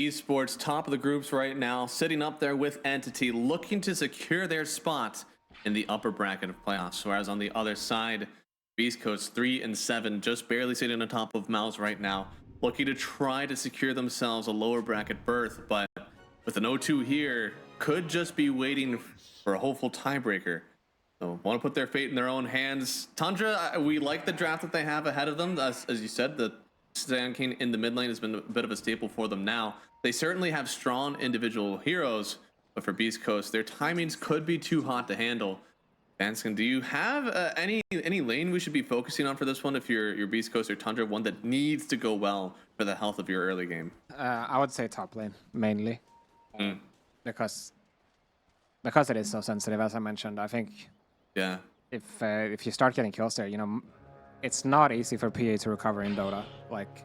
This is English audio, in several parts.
Esports, top of the groups right now, sitting up there with Entity, looking to secure their spot in the upper bracket of playoffs. Whereas on the other side, Beast Coast 3 and 7, just barely sitting on top of Mouse right now, looking to try to secure themselves a lower bracket berth, but with an 0-2 here, could just be waiting for a hopeful tiebreaker. So want to put their fate in their own hands. Tundra, we like the draft that they have ahead of them. As you said, the Sand King in the mid lane has been a bit of a staple for them now. They certainly have strong individual heroes, but for Beast Coast, their timings could be too hot to handle. Vanskin, do you have any lane we should be focusing on for this one if you're Beast Coast or Tundra, one that needs to go well for the health of your early game? I would say top lane, mainly. Because it is so sensitive, as I mentioned. I think if you start getting kills there, you know, it's not easy for PA to recover in Dota. Like,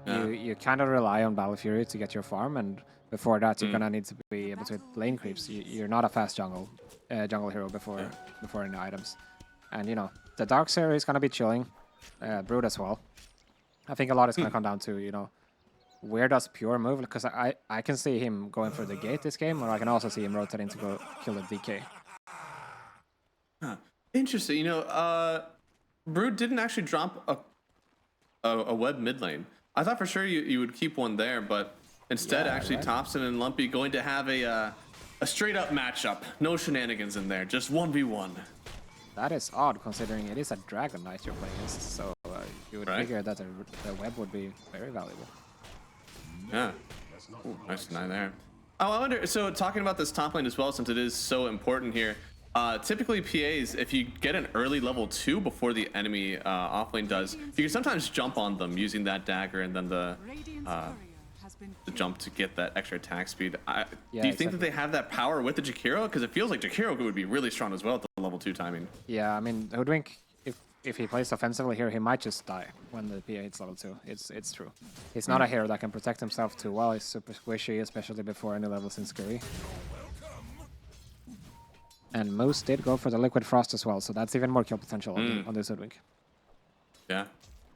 you kind of rely on Battle Fury to get your farm, and before that, you're gonna need to be able to hit lane creeps. You're not a fast jungle hero before any items. And you know, the Darkseer is gonna be chilling, Brood as well. I think a lot is gonna come down to, you know, where does Pure move? Because I can see him going for the gate this game, or I can also see him rotating to go kill the DK. Interesting. You know, Brood didn't actually drop a web mid lane. I thought for sure you would keep one there, but instead, actually, Thompson and Lumpy going to have a straight up matchup. No shenanigans in there, just 1v1. That is odd, considering it is a Dragon Knight you're playing against, so you would figure that the web would be very valuable. Yeah. Ooh, nice deny there. Oh, I wonder, so talking about this top lane as well, since it is so important here, typically PAs, if you get an early level 2 before the enemy offlane does, you can sometimes jump on them using that dagger and then the jump to get that extra attack speed. Do you think that they have that power with the Jakiro? Because it feels like Jakiro would be really strong as well at the level 2 timing. Yeah, I mean, Hoodwink, if he plays offensively here, he might just die when the PA hits level 2. It's true. He's not a hero that can protect himself too well. He's super squishy, especially before any levels in Scurry. And Moose did go for the Liquid Frost as well, so that's even more kill potential on this Hoodwink. Yeah.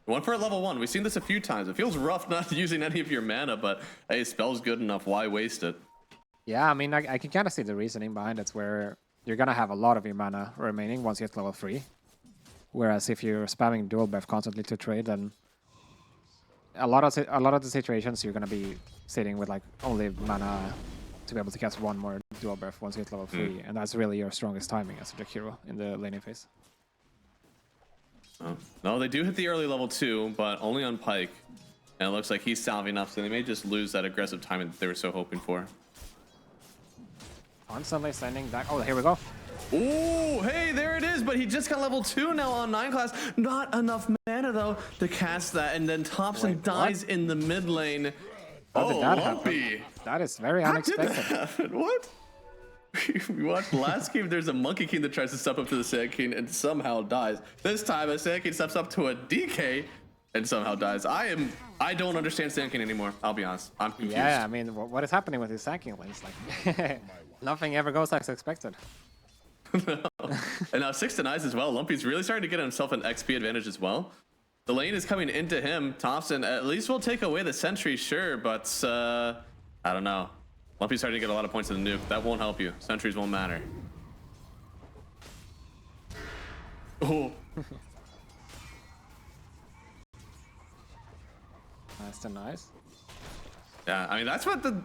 One for a level 1. We've seen this a few times. It feels rough not using any of your mana, but hey, spell's good enough. Why waste it? Yeah, I mean, I can kind of see the reasoning behind it, where you're going to have a lot of your mana remaining once you hit level 3. Whereas if you're spamming dual breath constantly to trade, then a lot of the situations you're going to be sitting with like only mana to be able to cast one more dual breath once you hit level 3, and that's really your strongest timing as a hero in the laning phase. Oh. No, they do hit the early level 2, but only on Pyke. And it looks like he's salving up, so they may just lose that aggressive timing that they were so hoping for. Constantly sending back. Oh, here we go. Ooh, hey, there it is, but he just got level 2 now on 9 class. Not enough mana, though, to cast that, and then Thompson dies in the mid lane. How did that happen? That is very unexpected. How did that happen? What? We watched last game, there's a Monkey King that tries to step up to the Sand King and somehow dies. This time, a Sand King steps up to a DK and somehow dies. I don't understand Sand King anymore, I'll be honest. I'm confused. Yeah, I mean, what is happening with these Sand King lanes? Like, nothing ever goes as expected. No. And now 6 denies as well. Lumpy's really starting to get himself an XP advantage as well. The lane is coming into him. Thompson at least will take away the sentry, sure, but I don't know. Lumpy's starting to get a lot of points in the nuke. That won't help you. Sentries won't matter. Oh. Nice to nice. Yeah, I mean, that's what the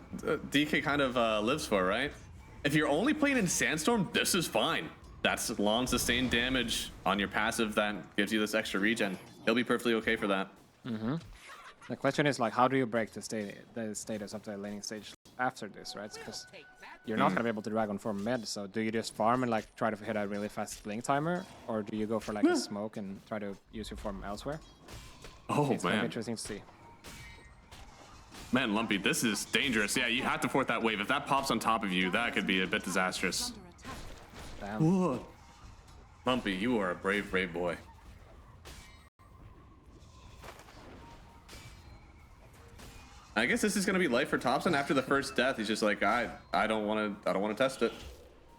DK kind of lives for, right? If you're only playing in Sandstorm, this is fine. That's long sustained damage on your passive that gives you this extra regen. He'll be perfectly okay for that. The question is, like, how do you break the status of the laning stage after this, right? Because you're not going to be able to Dragon Form mid, so do you just farm and like try to hit a really fast blink timer, or do you go for like a smoke and try to use your form elsewhere? Oh, it's kind of interesting to see. Man, Lumpy, this is dangerous. Yeah, you have to fort that wave. If that pops on top of you, that could be a bit disastrous. Damn. Whoa. Lumpy, you are a brave, brave boy. I guess this is going to be life for Thompson after the first death. He's just like, I don't want to test it.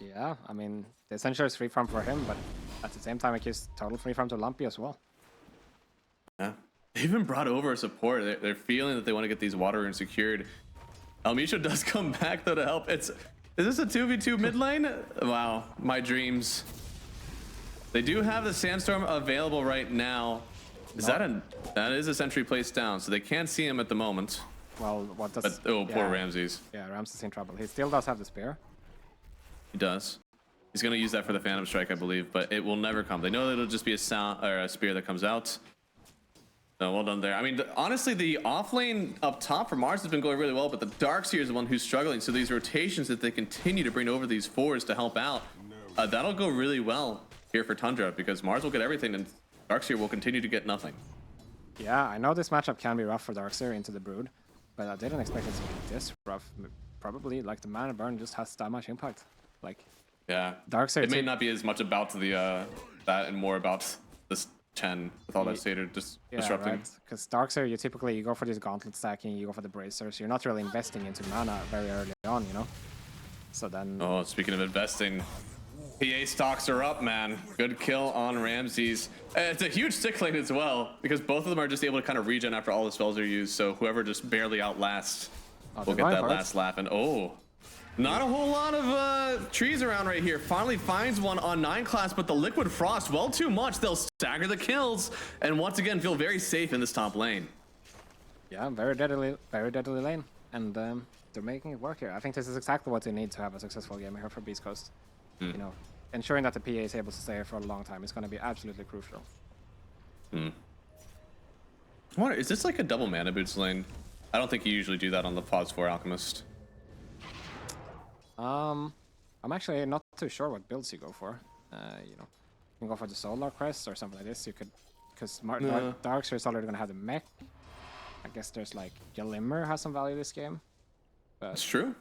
Yeah, I mean, the Essential is free farm for him, but at the same time, it gives total free farm to Lumpy as well. Yeah. They even brought over a support. They're feeling that they want to get these water runes secured. Misha does come back though to help. Is this a 2v2 mid lane? Wow, my dreams. They do have the Sandstorm available right now. That is a sentry placed down, so they can't see him at the moment. Well, what does? But, oh, poor Ramses. Yeah, Ramses in trouble. He still does have the spear. He does. He's going to use that for the Phantom Strike, I believe, but it will never come. They know that it'll just be a sound or a spear that comes out. So well done there. I mean, honestly, the off lane up top for Mars has been going really well, but the Darkseer is the one who's struggling. So these rotations that they continue to bring over these fours to help out, that'll go really well here for Tundra, because Mars will get everything and Darkseer will continue to get nothing. Yeah, I know this matchup can be rough for Darkseer into the Brood, but I didn't expect it to be this rough. Probably like the mana burn just has that much impact. Like, yeah, Darkseer. It may not be as much about the that and more about this Chen with all that Satyr disrupting. Because Darkseer, you go for this gauntlet stacking, you go for the bracers. You're not really investing into mana very early on, you know. So then. Oh, speaking of investing, PA stocks are up, man. Good kill on Ramses. It's a huge stick lane as well, because both of them are just able to kind of regen after all the spells are used. So whoever just barely outlasts will get that last laugh. And not a whole lot of trees around right here. Finally finds one on 9 class, but the Liquid Frost, well, too much. They'll stagger the kills and once again feel very safe in this top lane. Yeah, very deadly lane. And they're making it work here. I think this is exactly what they need to have a successful game here for Beast Coast. You know, ensuring that the PA is able to stay here for a long time is going to be absolutely crucial. Is this like a double mana boots lane? I don't think you usually do that on the Pause 4 Alchemist. I'm actually not too sure what builds you go for. You know, you can go for the Solar Crest or something like this. You could, because Darkseer is already going to have the mech. I guess there's like Glimmer has some value this game. But that's true.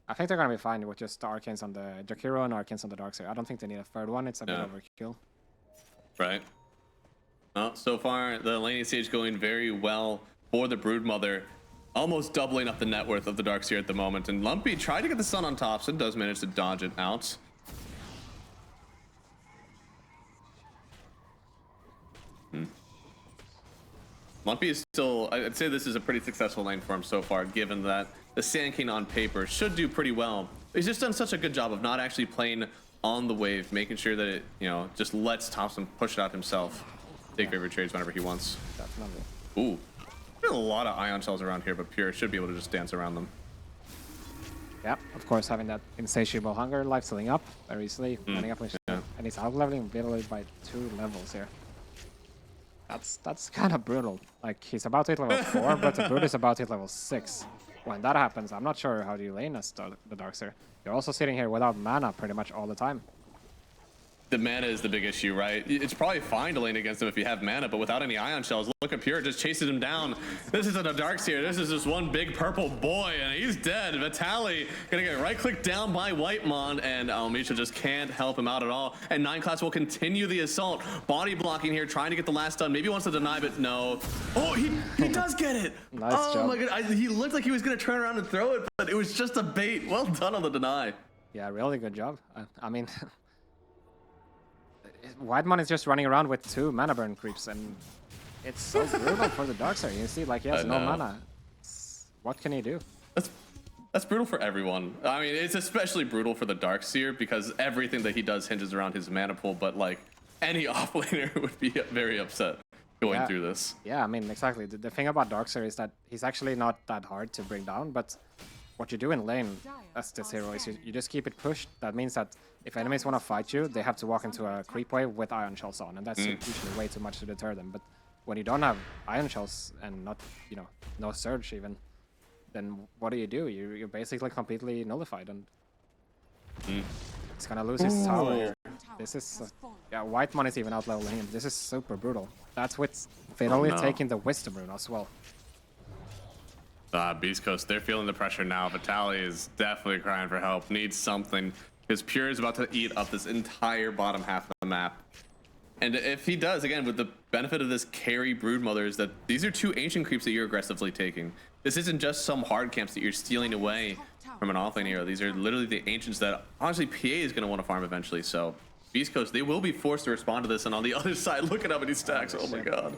I think they're going to be fine with just the Arcanes on the Jakiro and Arcanes on the Darkseer. I don't think they need a third one. It's a bit overkill. Right. Well, so far, the laning stage going very well for the Broodmother. Almost doubling up the net worth of the Darkseer at the moment. And Lumpy tried to get the Sun on top, so does manage to dodge it out. Lumpy is still, I'd say this is a pretty successful lane for him so far, given that the Sand King on paper should do pretty well. He's just done such a good job of not actually playing on the wave, making sure that it, you know, just lets Thompson push it out himself. Take favor trades whenever he wants. Definitely. Ooh. There's a lot of Ion Shells around here, but Pure should be able to just dance around them. Yeah, of course, having that insatiable hunger, life stealing up very easily, running up with, and he's out leveling literally by 2 levels here. That's kind of brutal. Like, he's about to hit level 4, but the Brood is about to hit level 6. When that happens, I'm not sure how do you lane as the Darkseer. You're also sitting here without mana pretty much all the time. The mana is the big issue, right? It's probably fine to lane against him if you have mana, but without any Ion Shells, look at Pure, just chases him down. This isn't a Darkseer, this is just one big purple boy, and he's dead. Vitali gonna get right-clicked down by Whitemon, and Misha just can't help him out at all. And 9 class will continue the assault. Body blocking here, trying to get the last stun. Maybe wants to deny, but no. Oh, he does get it! Nice job. My god, he looked like he was gonna turn around and throw it, but it was just a bait. Well done on the deny. Yeah, really good job. I mean... Whitemon is just running around with 2 mana burn creeps, and it's so brutal for the Darkseer. You see, like, he has no mana. What can he do? That's brutal for everyone. I mean, it's especially brutal for the Darkseer because everything that he does hinges around his mana pool, but like any offlaner would be very upset going through this. Yeah, I mean, exactly. The thing about Darkseer is that he's actually not that hard to bring down, but what you do in lane as this hero is you just keep it pushed. That means that if enemies want to fight you, they have to walk into a creep wave with Ion Shells on, and that's usually way too much to deter them. But when you don't have Ion Shells and not, you know, no Surge even, then what do? You're basically completely nullified, and he's gonna lose his tower here. This is, Whitemon is even out leveling him. This is super brutal. That's with Fatally taking the Wisdom Rune as well. Beast Coast, they're feeling the pressure now. Vitali is definitely crying for help, needs something, because Pure is about to eat up this entire bottom half of the map. And if he does, again, with the benefit of this carry Broodmother, is that these are 2 ancient creeps that you're aggressively taking. This isn't just some hard camps that you're stealing away from an offlane hero. These are literally the ancients that, honestly, PA is going to want to farm eventually. So Beast Coast, they will be forced to respond to this. And on the other side, look at how many stacks. Oh my god.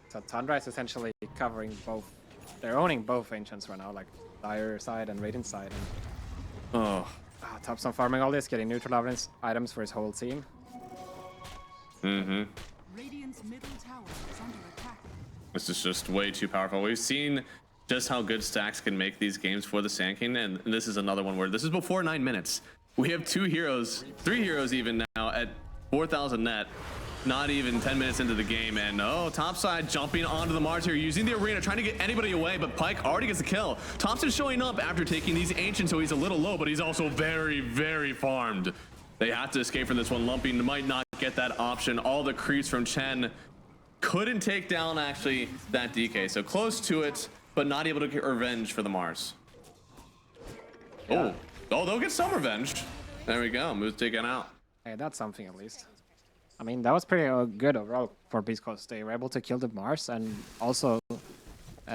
So Tundra is essentially covering both. They're owning both ancients right now. Like, Dire side and Radiant side. And, oh. Thompson farming all this, getting neutral items for his whole team. Radiant's middle tower is under attack. This is just way too powerful. We've seen just how good stacks can make these games for the Sand King, and this is another one where this is before 9 minutes. We have 2 heroes, 3 heroes even now at 4,000 net. Not even 10 minutes into the game, and topside jumping onto the Mars here, using the arena, trying to get anybody away, but Pyke already gets the kill. Thompson showing up after taking these Ancients, so he's a little low, but he's also very, very farmed. They have to escape from this one. Lumpy might not get that option. All the creeps from Chen couldn't take down, actually, that DK. So close to it, but not able to get revenge for the Mars. Yeah. Oh, they'll get some revenge. There we go. Moose taken out. Hey, that's something at least. I mean, that was pretty good overall for Beast Coast. They were able to kill the Mars and also,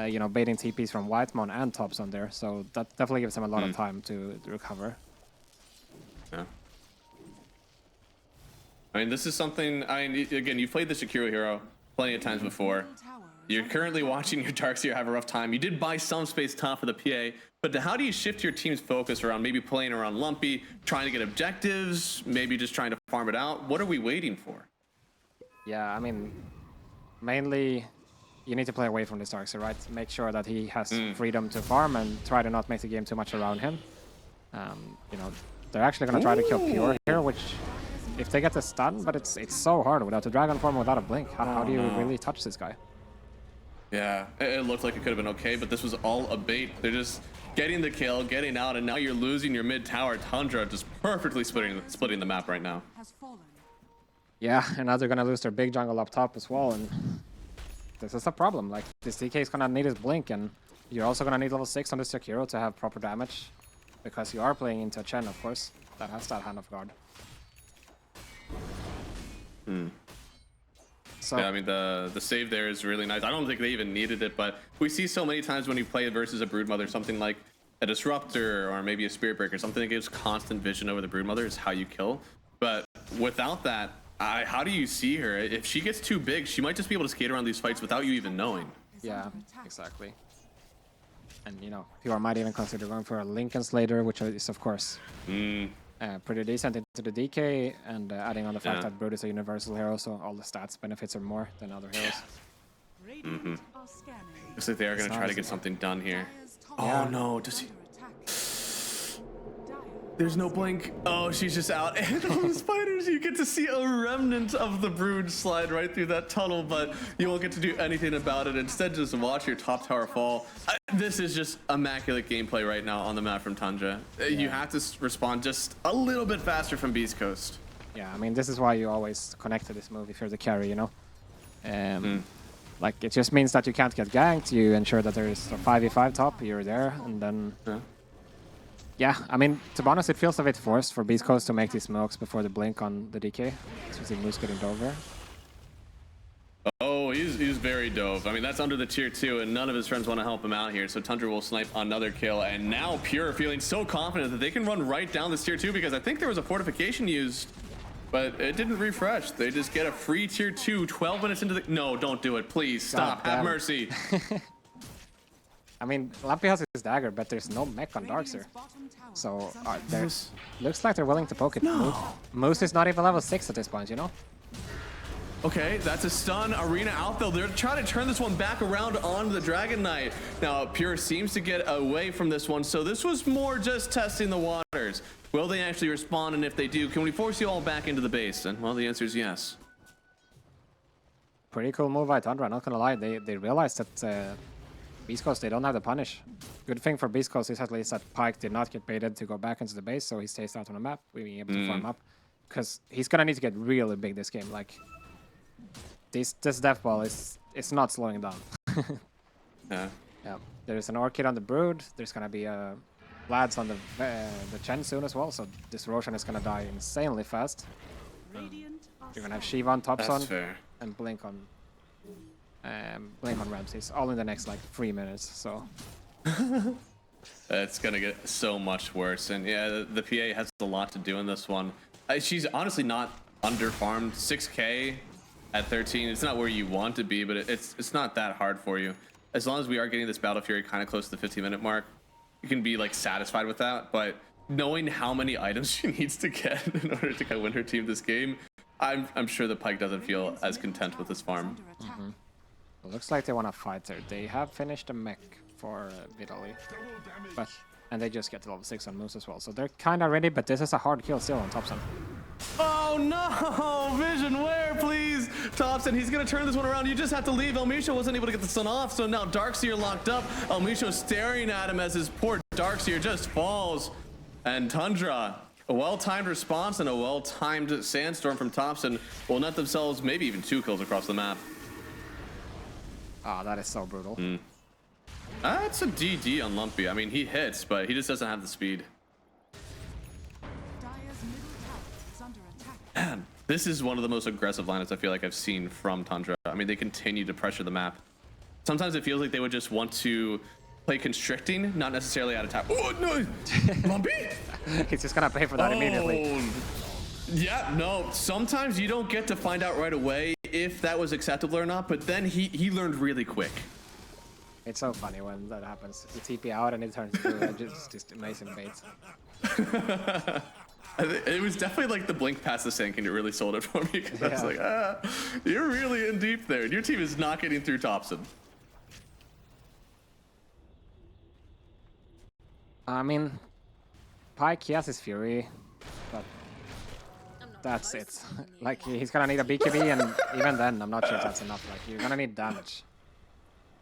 you know, baiting TPs from Whitemon and Tops on there. So that definitely gives them a lot of time to recover. Yeah. I mean, this is something, again, you've played the Shakiro hero plenty of times before. You're currently watching your Darkseer have a rough time. You did buy some space top for the PA, but how do you shift your team's focus around maybe playing around Lumpy, trying to get objectives, maybe just trying to farm it out? What are we waiting for? Yeah, I mean, mainly you need to play away from this Darkseer, right? Make sure that he has freedom to farm and try to not make the game too much around him. You know, they're actually going to try to kill Pure here, which if they get the stun, but it's so hard without the Dragon Form, without a blink. How do you really touch this guy? Yeah, it looked like it could have been okay, but this was all a bait. They're just getting the kill, getting out, and now you're losing your mid tower. Tundra just perfectly splitting the map right now. Yeah, and now they're gonna lose their big jungle up top as well, and this is a problem. Like, this DK is gonna need his blink, and you're also gonna need level 6 on this Sekiro to have proper damage, because you are playing into a Chen, of course, that has that Hand of God. So, yeah, I mean, the save there is really nice. I don't think they even needed it, but we see so many times when you play versus a Broodmother, something like a Disruptor or maybe a Spirit Breaker, something that gives constant vision over the Broodmother is how you kill. But without that, how do you see her? If she gets too big, she might just be able to skate around these fights without you even knowing. Yeah, exactly. And, you know, people might even consider going for a Lincoln Slater, which is, of course, pretty decent into the DK, and adding on the fact that Brood is a universal hero, so all the stats benefits are more than other heroes. Looks like they are going to try to get something done here. Yeah. Oh no, does he? There's no blink. Oh, she's just out. And all the spiders, you get to see a remnant of the Brood slide right through that tunnel, but you won't get to do anything about it. Instead, just watch your top tower fall. This is just immaculate gameplay right now on the map from Tundra. You have to respond just a little bit faster from Beast Coast. Yeah, I mean, this is why you always connect to this move if you're the carry, you know? Like, it just means that you can't get ganked, you ensure that there is a 5v5 top, you're there, and then... Yeah, I mean, to be honest, it feels a bit forced for Beast Coast to make these smokes before the blink on the DK. So we see Moose getting over. Oh, he's very dove. I mean, that's under the tier 2, and none of his friends want to help him out here. So Tundra will snipe another kill, and now Pure feeling so confident that they can run right down this tier 2, because I think there was a fortification used, but it didn't refresh. They just get a free tier 2 12 minutes into the... No, don't do it. Please, stop. Have mercy. I mean, Lampy has his dagger, but there's no mech on Darkseer. So, looks like they're willing to poke it. No. Moose is not even level 6 at this point, you know? Okay, that's a stun. Arena out though. They're trying to turn this one back around onto the Dragon Knight. Now, Pure seems to get away from this one, so this was more just testing the waters. Will they actually respond? And if they do, can we force you all back into the base? And, well, the answer is yes. Pretty cool move by Tundra, not gonna lie. They realized that Beast Coast, they don't have the punish. Good thing for Beast Coast is at least that Pyke did not get baited to go back into the base, so he stays out on the map, being able to farm up. Because he's gonna need to get really big this game. Like, this death ball is not slowing down. Yeah. There's an Orchid on the Brood. There's gonna be Lads on the Chen soon as well, so this Roshan is gonna die insanely fast. You're gonna have Shiva on top on and Blink on Ramses, all in the next like 3 minutes. So it's gonna get so much worse. And yeah, the PA has a lot to do in this one. She's honestly not under farmed. 6k at 13. It's not where you want to be, but it's not that hard for you as long as we are getting this Battle Fury kind of close to the 15-minute mark. you can be like satisfied with that, but knowing how many items she needs to get in order to win her team this game, I'm sure the Pyke doesn't feel as content with this farm. It looks like they want to fight there. They have finished a mech for Vitaly, and they just get to level 6 on Moose as well. So they're kind of ready, but this is a hard kill still on Thompson. Oh no! Vision, where, please? Thompson, he's gonna turn this one around. You just have to leave. Elmisho wasn't able to get the stun off, so now Darkseer locked up. Elmisho staring at him as his poor Darkseer just falls. And Tundra, a well-timed response and a well-timed sandstorm from Thompson will net themselves maybe even 2 kills across the map. Ah, that is so brutal. That's a DD on Lumpy. I mean, he hits, but he just doesn't have the speed. Man, this is one of the most aggressive lineups I feel like I've seen from Tundra. I mean, they continue to pressure the map. Sometimes it feels like they would just want to play constricting, not necessarily out of time. Oh, no! Lumpy? He's just gonna pay for that immediately. Yeah, no. Sometimes you don't get to find out right away if that was acceptable or not, but then he learned really quick. It's so funny when that happens. You TP out and it turns into just amazing baits. It was definitely like the blink past the sinking that really sold it for me, because I was like, you're really in deep there. Your team is not getting through Thompson. I mean, Pyke, he has his Fury, but that's it. Like, he's gonna need a BKB, and even then, I'm not sure if that's enough. Like, you're gonna need damage.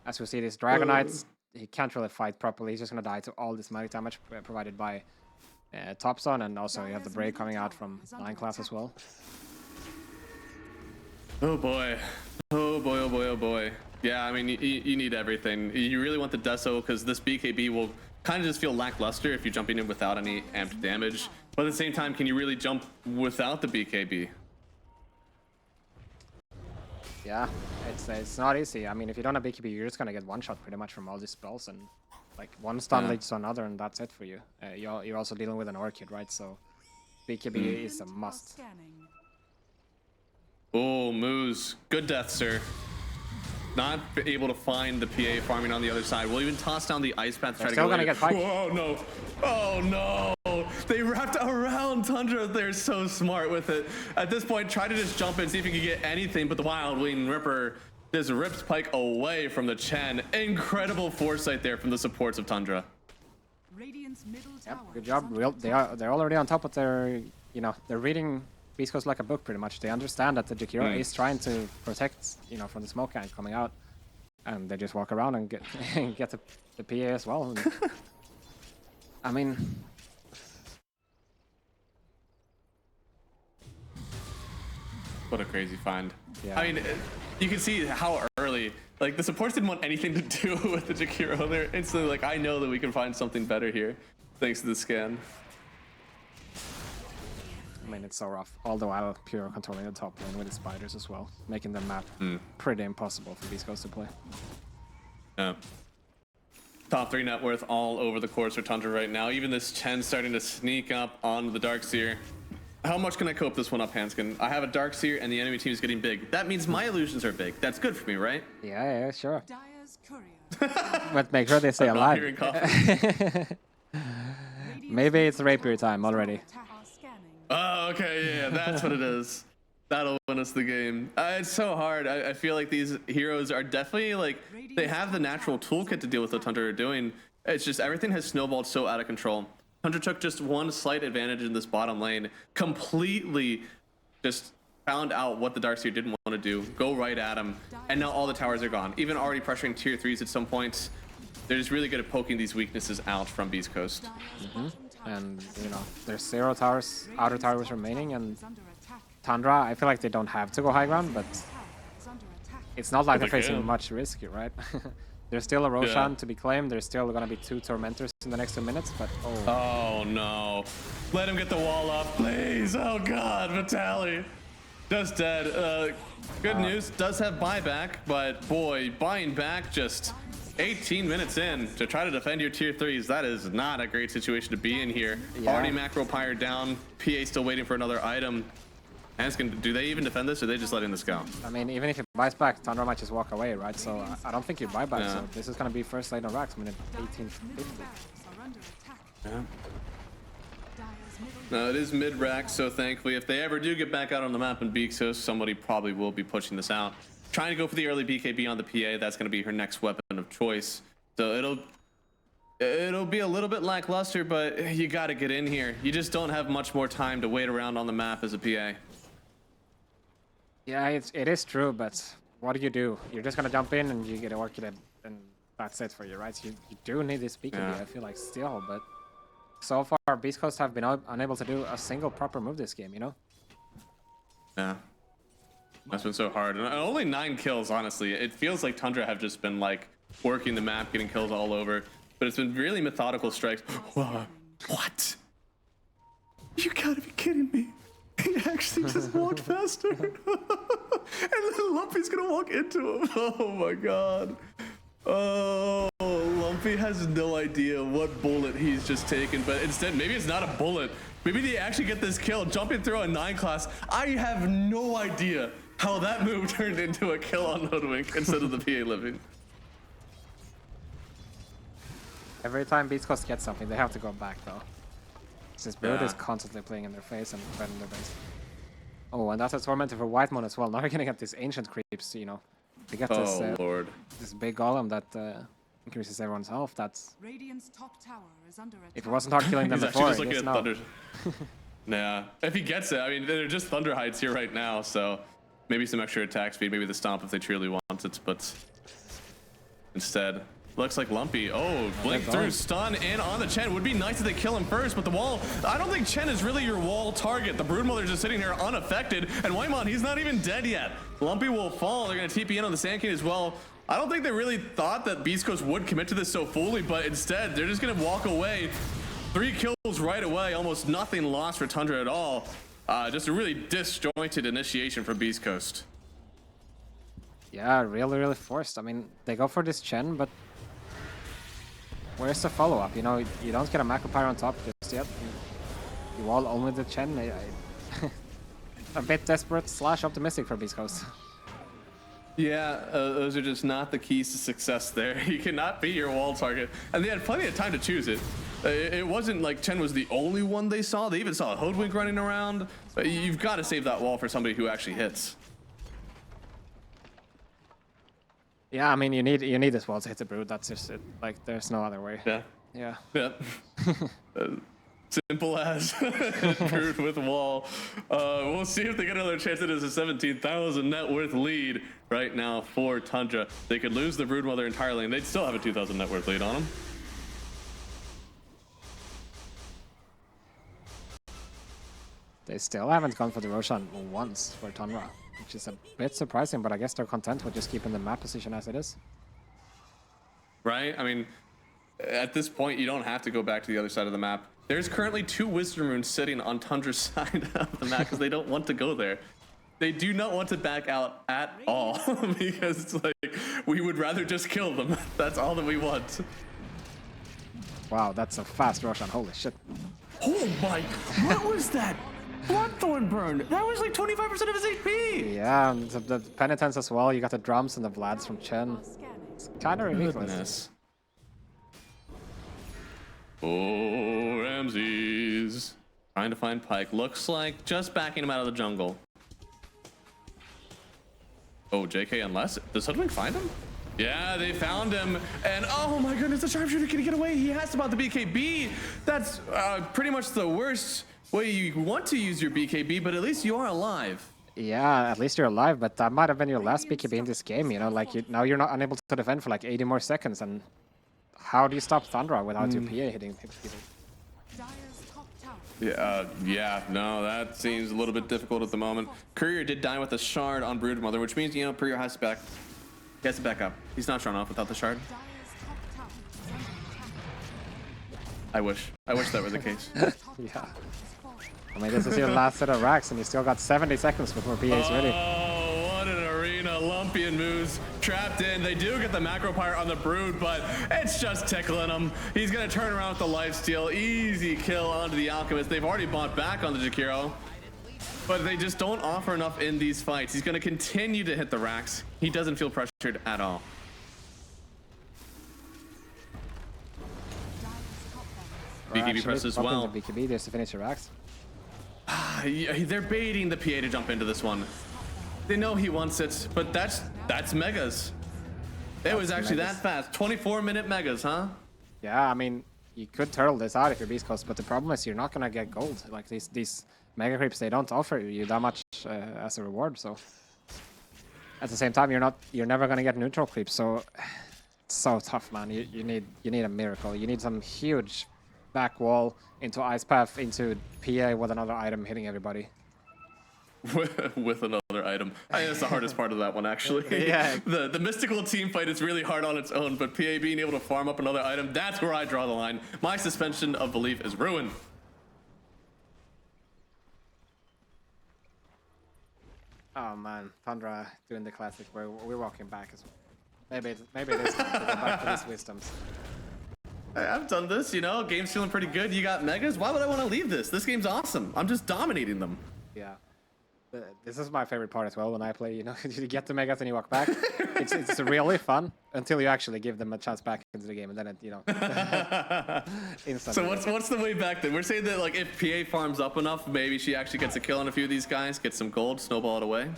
As we see, these Dragonites, he can't really fight properly. He's just gonna die to all this magic damage provided by Thompson, and also you have the break coming out from 9 class as well. Oh boy. Oh boy, oh boy, oh boy. Yeah, I mean, you need everything. You really want the Deso, because this BKB will kind of just feel lackluster if you're jumping in without any amped damage. But at the same time, can you really jump without the BKB? Yeah, it's not easy. I mean, if you don't have BKB, you're just gonna get one shot pretty much from all these spells, and like one stun leads to another, and that's it for you. You're also dealing with an Orchid, right? So BKB is a must. Oh, Moose, good death, sir. Not able to find the PA farming on the other side. We'll even toss down the ice path to try to gonna get Pyke. Whoa, no. Oh, no. They wrapped around Tundra. They're so smart with it. At this point, try to just jump in, see if you can get anything, but the Wild Wing Ripper just rips Pyke away from the Chen. Incredible foresight there from the supports of Tundra. Yep, good job. They're already on top of their, they're reading Beast Coast like a book, pretty much. They understand that the Jakiro is trying to protect, from the smoke cannon coming out, and they just walk around and get the PA as well. And, I mean, what a crazy find. Yeah. I mean, you can see how early, like, the supports didn't want anything to do with the Jakiro. They're instantly like, I know that we can find something better here, thanks to the scan. I mean, it's so rough. All the while, Pure controlling the top lane with his spiders as well, making the map pretty impossible for Beast Coast to play. Yeah. Top 3 net worth all over the course for Tundra right now. Even this Chen starting to sneak up on the Darkseer. How much can I cope this one up, Hanskin? I have a Darkseer and the enemy team is getting big. That means my illusions are big. That's good for me, right? Yeah, sure. But make sure they stay alive. Maybe it's rapier time already. Oh, okay, yeah, that's what it is. That'll win us the game. It's so hard. I feel like these heroes are definitely like, they have the natural toolkit to deal with what Tundra are doing. It's just everything has snowballed so out of control. Tundra took just one slight advantage in this bottom lane, completely just found out what the Darkseer didn't want to do, go right at him, and now all the towers are gone. Even already pressuring tier 3s at some points. They're just really good at poking these weaknesses out from Beast Coast. And, there's 0 towers, outer towers remaining, and Tundra, I feel like they don't have to go high ground, but it's not like they're facing much risk, right? There's still a Roshan to be claimed. There's still going to be 2 Tormentors in the next 2 minutes, but oh no. Let him get the wall up, please. Oh god, Vitaly. Just dead. Good news, does have buyback, but boy, buying back just 18 minutes in to try to defend your tier 3s. That is not a great situation to be in here. Already macro pyre down. PA still waiting for another item. Hanskin, do they even defend this, or are they just letting this go? I mean, even if it buys back, Tundra might just walk away, right? So I don't think you buy back. So this is going to be first lane on racks minute 1850. under attack. Yeah. Dire's middle No, it is mid-rack, so thankfully, if they ever do get back out on the map in beastcoast, somebody probably will be pushing this out. Trying to go for the early BKB on the PA, that's going to be her next weapon of choice. So it'll be a little bit lackluster, but you got to get in here. You just don't have much more time to wait around on the map as a PA. Yeah, it is true, but what do? You're just gonna jump in and you get a work it, and that's it for you, right? So you do need this BKB, Yeah. I feel like, still, but so far, Beast Coast have been unable to do a single proper move this game, you know? Yeah. That's been so hard. And only 9 kills, honestly. It feels like Tundra have just been like working the map, getting kills all over. But it's been really methodical strikes. Whoa. What? You gotta be kidding me. He actually just walked faster. And then Lumpy's gonna walk into him. Oh my god. Oh, Lumpy has no idea what bullet he's just taken, but instead, maybe it's not a bullet. Maybe they actually get this kill, jumping through a 9 class. I have no idea how that move turned into a kill on Hoodwink instead of the PA living. Every time Beast Coast gets something, they have to go back, though. Since Brood Yeah. is constantly playing in their face and defending their base. Oh, and that's a tormentor for Whitemon as well. Now you're gonna get these ancient creeps, you know. They get Oh, Lord. this big golem that increases everyone's health. That's Radiant's top tower is under attack. if it wasn't hard killing them He's before, actually just it looking is at now. Thunder. Nah. If he gets it, I mean, they're just Thunder Hides here right now, so maybe some extra attack speed, maybe the stomp if they truly want it, but instead, looks like Lumpy. Oh, blink they're through, gone. stun in on the Chen. Would be nice if they kill him first, but the wall, I don't think Chen is really your wall target. The Broodmother's just sitting here unaffected, and Whitemon, he's not even dead yet. Lumpy will fall. They're going to TP in on the Sand King as well. I don't think they really thought that Beast Coast would commit to this so fully, but instead, they're just going to walk away. 3 kills right away, almost nothing lost for Tundra at all. Just a really disjointed initiation from Beast Coast. Yeah, really forced. I mean, they go for this Chen, but where's the follow-up? You know, you don't get a Macro Pyre on top just yet. You wall only the Chen. A bit desperate / optimistic for Beast Coast. Yeah, those are just not the keys to success there. You cannot be your wall target. And they had plenty of time to choose it. It wasn't like Chen was the only one they saw. They even saw a Hoodwink running around. You've got to save that wall for somebody who actually hits. Yeah, I mean, you need this wall to hit the Brood. That's just it. Like, there's no other way. Yeah. Yeah. Yeah. Simple as Brood with wall. We'll see if they get another chance. It is a 17,000 net worth lead right now for Tundra. They could lose the Broodmother entirely, and they'd still have a 2,000 net worth lead on them. They still haven't gone for the Roshan once for Tundra, which is a bit surprising, but I guess they're content with just keeping the map position as it is. Right? I mean, at this point, you don't have to go back to the other side of the map. There's currently 2 Wisdom Runes sitting on Tundra's side of the map because they don't want to go there. They do not want to back out at all because it's like, we would rather just kill them. That's all that we want. Wow, that's a fast Roshan. Holy shit. Oh my, what was that? Bloodthorn burn. That was like 25% of his HP. Yeah, and the penitence as well. You got the drums and the Vlads from Chen. It's kind of ridiculous. Goodness. Oh, Ramses. Trying to find Pyke. Looks like just backing him out of the jungle. Oh, JK, unless... Does Hoodwink find him? Yeah, they found him. And oh my goodness, the sharpshooter can get away. He asked about the BKB. That's pretty much the worst way you want to use your BKB, but at least you are alive. Yeah, at least you're alive, but that might have been your last BKB in this game, you know? Like, now you're not unable to defend for like 80 more seconds, and how do you stop Thundra without your PA hitting people? Dire's top tower. Yeah, no, that seems a little bit difficult at the moment. Courier did die with a shard on Broodmother, which means, you know, Courier has to back. He has to back up. He's not strong off without the shard. Dire's top tower is under attack. I wish that were the case. Top Yeah. tower is falling. I mean, this is your last set of racks, and you still got 70 seconds before PA is ready. Oh, what an arena. Lumpian moves trapped in. They do get the macro pyre on the Brood, but it's just tickling him. He's going to turn around with the lifesteal. Easy kill onto the Alchemist. They've already bought back on the Jakiro, but they just don't offer enough in these fights. He's going to continue to hit the racks. He doesn't feel pressured at all. Dire's top barracks BKB press as well. The BKB just to finish your racks. They're baiting the PA to jump into this one. They know he wants it, but that's megas. It was actually that fast. 24-minute megas, huh? Yeah, I mean, you could turtle this out if you're Beast Coast, but the problem is you're not gonna get gold. Like these mega creeps, they don't offer you that much as a reward. So at the same time, you're never gonna get neutral creeps. So it's so tough, man. You need a miracle. You need some huge back wall into ice path into PA with another item hitting everybody. With another item. I think that's the hardest part of that one, actually. Yeah. The mystical team fight is really hard on its own, but PA being able to farm up another item, that's where I draw the line. My suspension of belief is ruined. Oh man, Tundra doing the classic where we're walking back as well. Maybe it is time to go back to these wisdoms. Hey, I've done this, you know, game's feeling pretty good. You got megas. Why would I want to leave this? This game's awesome. I'm just dominating them. Yeah. This is my favorite part as well when I play, you know, you get the megas and you walk back. It's really fun until you actually give them a chance back into the game, and then it, you know, instantly. So what's the way back then? We're saying that like if PA farms up enough, maybe she actually gets a kill on a few of these guys, gets some gold, snowball it away.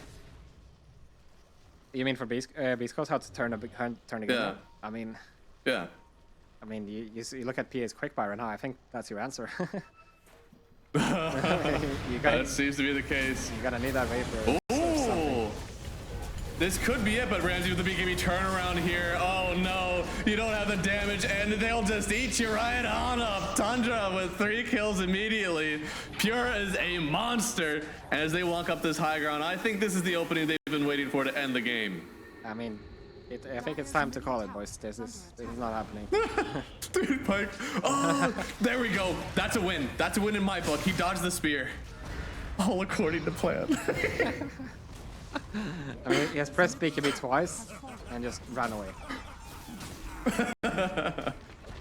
You mean for Beast Coast, how to turn the game? Yeah. I mean, yeah. I mean, you look at PA's quick buy right now. I think that's your answer. That seems to be the case. You're gonna need that vapor. Ooh. This could be it, but Ramsey with the BKB turnaround here. Oh no, you don't have the damage, and they'll just eat you right on up. Tundra with 3 kills immediately. Pure is a monster as they walk up this high ground. I think this is the opening they've been waiting for to end the game. I mean, I think it's time to call it, boys. This is not happening. Dude, Pike. Oh, there we go. That's a win. That's a win in my book. He dodged the spear. All according to plan. I mean, he has pressed BKB twice and just ran away.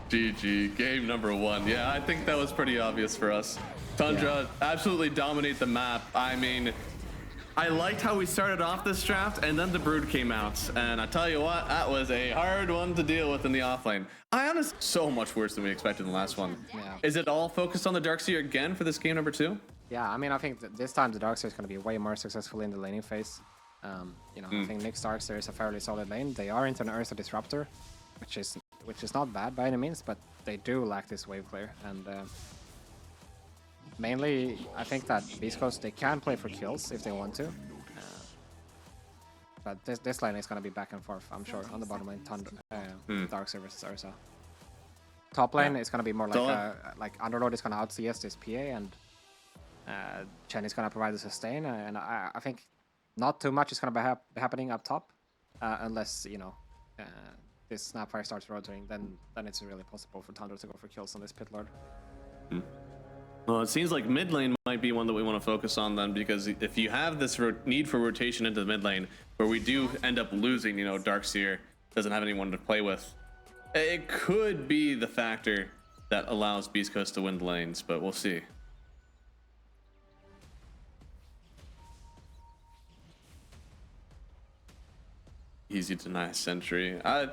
GG. Game number 1. Yeah, I think that was pretty obvious for us. Tundra absolutely dominate the map. I mean, I liked how we started off this draft, and then the Brood came out, and I tell you what, that was a hard one to deal with in the offlane. I honestly, so much worse than we expected in the last one. Yeah. Is it all focused on the Darkseer again for this game number 2? Yeah, I mean, I think that this time the Darkseer is going to be way more successful in the laning phase. You know, I think Nick's Darkseer is a fairly solid lane. They are into an Ursa Disruptor, which is not bad by any means, but they do lack this wave clear, and mainly, I think that Beast Coast, they can play for kills if they want to. But this lane is going to be back and forth, I'm sure, on the bottom lane, Darkseer versus Ursa. Top lane is going to be more like Underlord is going to out-CS this PA, and Chen is going to provide the sustain, and I think not too much is going to be happening up top, unless, you know, this Snapfire starts rotating, then it's really possible for Tundra to go for kills on this Pit Lord. Well, it seems like mid lane might be one that we want to focus on then, because if you have this need for rotation into the mid lane, where we do end up losing, you know, Darkseer doesn't have anyone to play with, it could be the factor that allows Beast Coast to win the lanes, but we'll see. Easy to deny sentry. I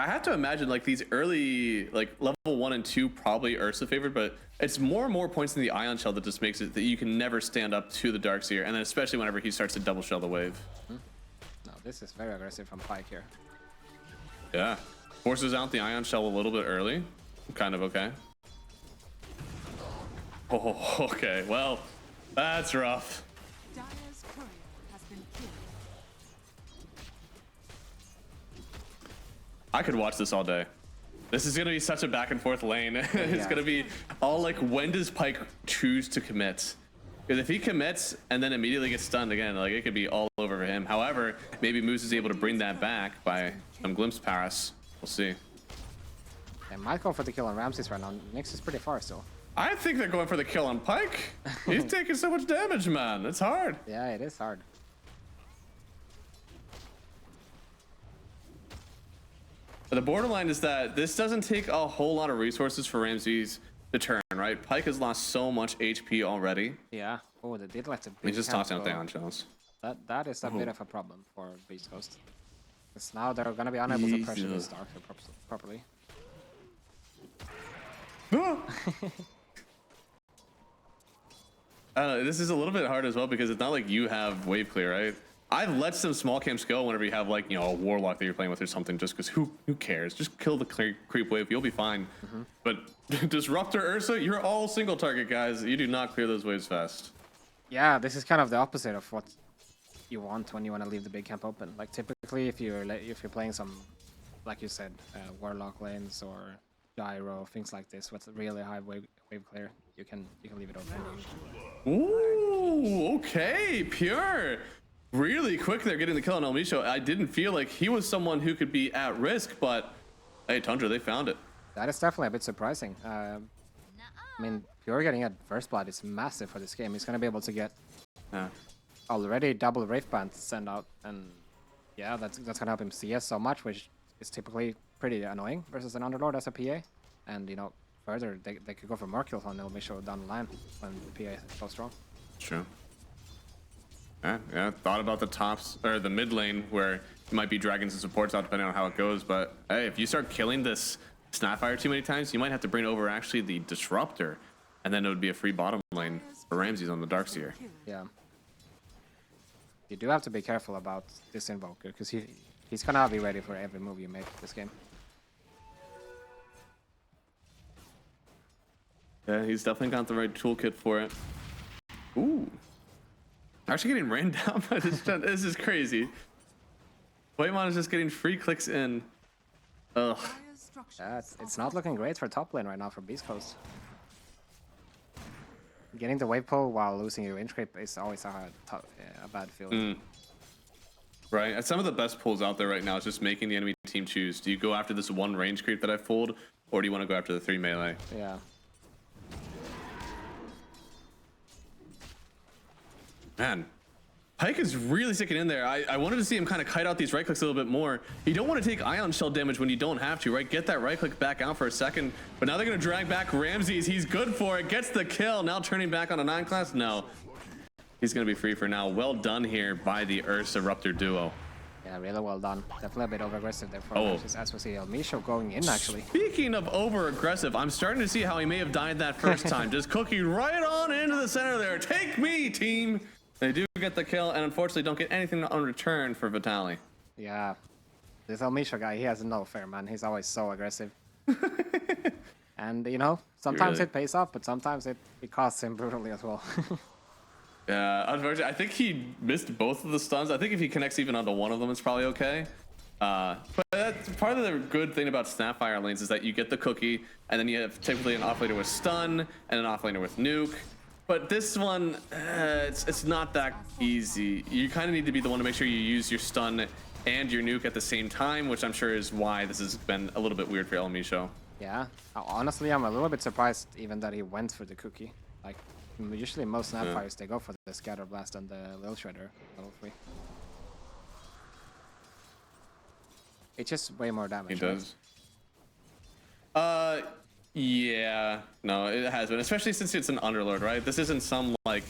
have to imagine like these early like level 1 and 2 probably Ursa favored, but it's more and more points in the Ion Shell that just makes it that you can never stand up to the Darkseer, and then especially whenever he starts to double shell the wave. No, this is very aggressive from Pike here. Yeah, forces out the Ion Shell a little bit early. Kind of okay. Oh, okay. Well, that's rough. Dire's courier has been killed. I could watch this all day. This is gonna be such a back and forth lane. It's gonna be all like, when does Pike choose to commit? Because if he commits and then immediately gets stunned again, like it could be all over for him. However, maybe Moose is able to bring that back by some glimpse Paris. We'll see. They might go for the kill on Ramses right now. Nyx is pretty far still. I think they're going for the kill on Pike. He's taking so much damage, man. It's hard. Yeah, it is hard. The borderline is that this doesn't take a whole lot of resources for Ramses to turn, right? Pike has lost so much HP already. Yeah. Oh, they did let the He's just tossing out the Ion Shells. That is a bit of a problem for Beast Coast. Because now they're going to be unable to pressure this Dark properly. This is a little bit hard as well because it's not like you have wave clear, right? I've let some small camps go whenever you have like, you know, a warlock that you're playing with or something, just because who cares? Just kill the creep wave, you'll be fine. But Disruptor Ursa, you're all single target guys. You do not clear those waves fast. Yeah, this is kind of the opposite of what you want when you want to leave the big camp open. Like typically, if you're playing some, like you said, warlock lanes or gyro, things like this, with really high wave clear, you can leave it open. Ooh, okay, Pure. Really quick there getting the kill on El Micho. I didn't feel like he was someone who could be at risk, but hey, Tundra, they found it. That is definitely a bit surprising. I mean, Pure getting at first blood is massive for this game. He's going to be able to get already double Wraith Band sent out, and yeah, that's going to help him CS so much, which is typically pretty annoying versus an Underlord as a PA. And, you know, further, they could go for more kills on El Micho down the line when the PA is so strong. True. Yeah, thought about the tops or the mid lane where it might be dragons and supports out depending on how it goes. But hey, if you start killing this Snapfire too many times, you might have to bring over actually the Disruptor, and then it would be a free bottom lane for Ramses on the Darkseer. Yeah. You do have to be careful about this Invoker because he's gonna be ready for every move you make this game. Yeah, he's definitely got the right toolkit for it. Ooh. Actually getting ran down by this gen. This is crazy. Whitemon is just getting free clicks in. Ugh. Yeah, it's not looking great for top lane right now for Beast Coast. Getting the wave pull while losing your range creep is always a bad feeling. Right, and some of the best pulls out there right now is just making the enemy team choose. Do you go after this one range creep that I pulled, or do you want to go after the 3 melee? Yeah. Man, Pyke is really sticking in there. I wanted to see him kind of kite out these right clicks a little bit more. You don't want to take Ion Shell damage when you don't have to, right? Get that right click back out for a second. But now they're going to drag back Ramses. He's good for it. Gets the kill. Now turning back on a 9 class? No. He's going to be free for now. Well done here by the Ursa Ruptor duo. Yeah, really well done. Definitely a bit over-aggressive there for Ramses, as we see El Micho going in, actually. Speaking of over-aggressive, I'm starting to see how he may have died that first time. Just cooking right on into the center there. Take me, team! They do get the kill, and unfortunately don't get anything on return for Vitaly. Yeah. This El Micho guy, he has no fear, man. He's always so aggressive. And, you know, sometimes it pays off, but sometimes it costs him brutally as well. Yeah, unfortunately, I think he missed both of the stuns. I think if he connects even onto one of them, it's probably okay. But that's part of the good thing about Snapfire lanes is that you get the cookie, and then you have typically an offlaner with stun and an offlaner with nuke. But this one, it's not that easy. You kind of need to be the one to make sure you use your stun and your nuke at the same time, which I'm sure is why this has been a little bit weird for El Micho. Yeah, honestly, I'm a little bit surprised even that he went for the cookie. Like, usually most Snapfires, they go for the Scatter Blast and the Lil Shredder, level 3. It's just way more damage. He does. Right? Yeah, no, it has been, especially since it's an Underlord, right? This isn't some like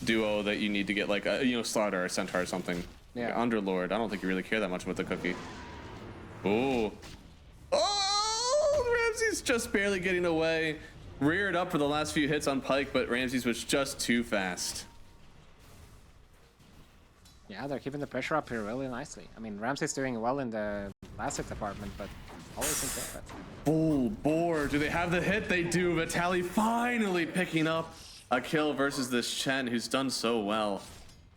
duo that you need to get like a, you know, Slaughter or Centaur or something. Yeah. Like, Underlord, I don't think you really care that much with the cookie. Ooh. Oh, Ramses just barely getting away. Reared up for the last few hits on Pyke, but Ramses was just too fast. Yeah, they're keeping the pressure up here really nicely. I mean, Ramses doing well in the last hit department, but always in threat. Full bore. Do they have the hit? They do. Vitaly finally picking up a kill versus this Chen, who's done so well.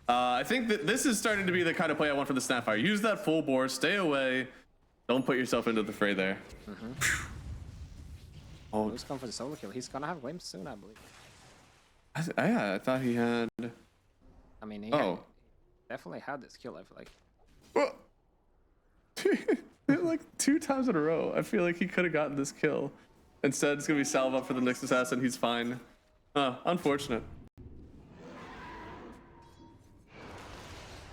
I think that this is starting to be the kind of play I want for the Snapfire. Use that full bore. Stay away. Don't put yourself into the fray there. Oh, he's going for the solo kill. He's gonna have Wims soon, I believe. Yeah, I thought he had. I mean, he definitely had this kill, I feel like. Like 2 times in a row, I feel like he could have gotten this kill. Instead, it's gonna be Salva for the next assassin. He's fine. Unfortunate.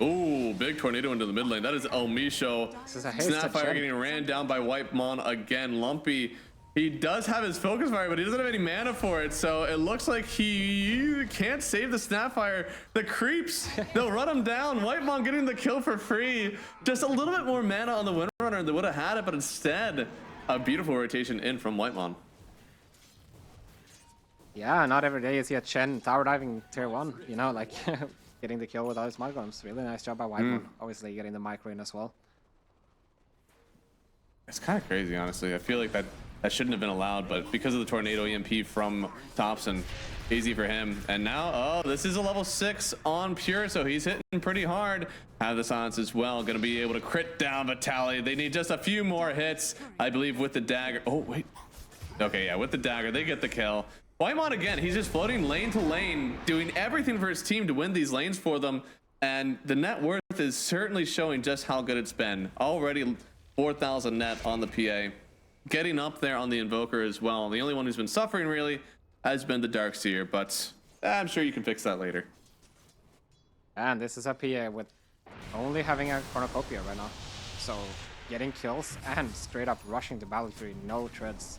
Ooh, big tornado into the mid lane. That is El Micho. Snapfire getting ran down by Whitemon again. Lumpy. He does have his focus fire, but he doesn't have any mana for it, so it looks like he can't save the Snapfire. The creeps, they'll run him down. Whitemon getting the kill for free. Just a little bit more mana on the Windrunner, and they would have had it, but instead, a beautiful rotation in from Whitemon. Yeah, not every day you see a Chen tower diving tier 1, you know, like getting the kill without his microns. Really nice job by Whitemon. Obviously getting the micro in as well. It's kind of crazy, honestly. I feel like that shouldn't have been allowed, but because of the tornado EMP from Thompson, easy for him. And now, oh, this is a level 6 on Pure, so he's hitting pretty hard. Have the silence as well. Going to be able to crit down Vitaly. They need just a few more hits, I believe, with the dagger. Oh, wait. Okay, yeah, with the dagger, they get the kill. Whitemon again, he's just floating lane to lane, doing everything for his team to win these lanes for them. And the net worth is certainly showing just how good it's been. Already 4,000 net on the PA. Getting up there on the Invoker as well. The only one who's been suffering really has been the Darkseer, but I'm sure you can fix that later. And this is a PA with only having a cornucopia right now. So getting kills and straight up rushing the battle tree, no treads,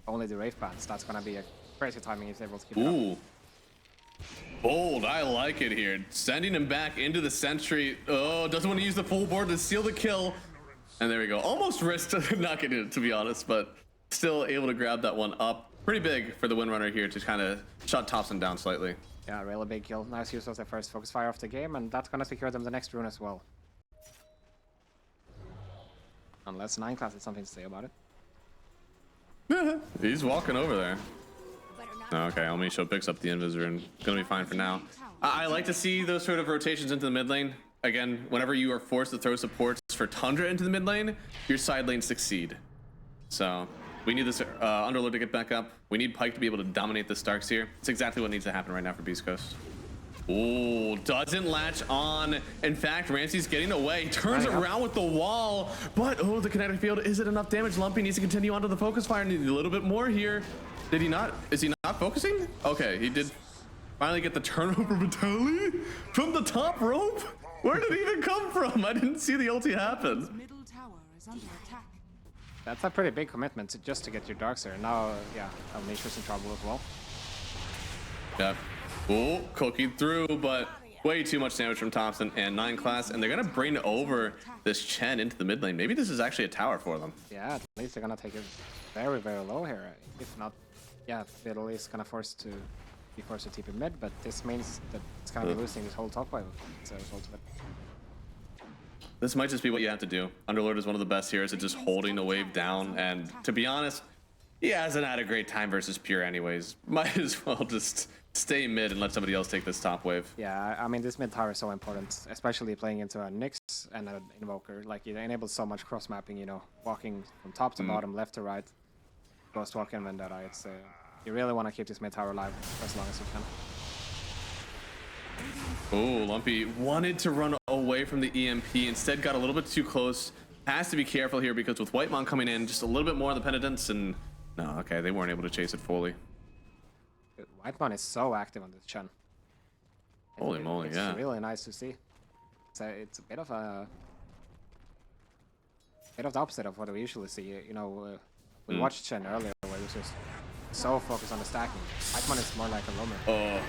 only the Wraith Bands. That's gonna be a crazy timing if they're able to keep it up. Ooh. Bold, I like it here. Sending him back into the sentry. Oh, doesn't want to use the full board to seal the kill. And there we go. Almost risked not getting it, to be honest, but still able to grab that one up. Pretty big for the Windrunner here to kind of shut Thompson down slightly. Yeah, really big kill. Nice use of their first focus fire of the game, and that's gonna secure them the next rune as well. Unless 9 class has something to say about it. He's walking over there. Okay, Elmisho picks up the Invis and gonna be fine for now. I like to see those sort of rotations into the mid lane. Again, whenever you are forced to throw supports for Tundra into the mid lane, your side lanes succeed. So we need this Underlord to get back up. We need Pyke to be able to dominate the Darkseer. It's exactly what needs to happen right now for Beast Coast. Ooh, doesn't latch on. In fact, Ramsey's getting away. Turns around with the wall. But, oh, the kinetic field. Is it enough damage? Lumpy needs to continue onto the focus fire. Need a little bit more here. Did he not? Is he not focusing? Okay, he did finally get the turnover Vitaly from the top rope. Where did it even come from? I didn't see the ulti happen. Middle tower is under attack. That's a pretty big commitment just to get your Darkseer. Now, yeah, Elmisho's in trouble as well. Yeah. Oh, cooking through, but way too much damage from Thompson and 9 class, and they're gonna bring over this Chen into the mid lane. Maybe this is actually a tower for them. Yeah, at least they're gonna take it very, very low here. If not, yeah, Fiddle is gonna be forced to TP mid, but this means that it's gonna be losing this whole top wave as a result of it. This might just be what you have to do. Underlord is one of the best heroes at just holding the wave down, and to be honest, he hasn't had a great time versus Pure anyways. Might as well just stay mid and let somebody else take this top wave. Yeah, I mean, this mid tower is so important, especially playing into a Nyx and an Invoker. Like, it enables so much cross mapping, you know, walking from top to bottom, left to right, Ghost Walk and Vendetta. It's you really want to keep this mid tower alive for as long as you can. Oh, Lumpy wanted to run away from the EMP, instead got a little bit too close. Has to be careful here because with Whitemon coming in, just a little bit more on the penitence, and no, okay, they weren't able to chase it fully. Whitemon is so active on this Chen. Holy moly, yeah. It's really nice to see. It's a bit of the opposite of what we usually see. You know, we watched Chen earlier where he was just so focused on the stacking. Whitemon is more like a roamer. Oh,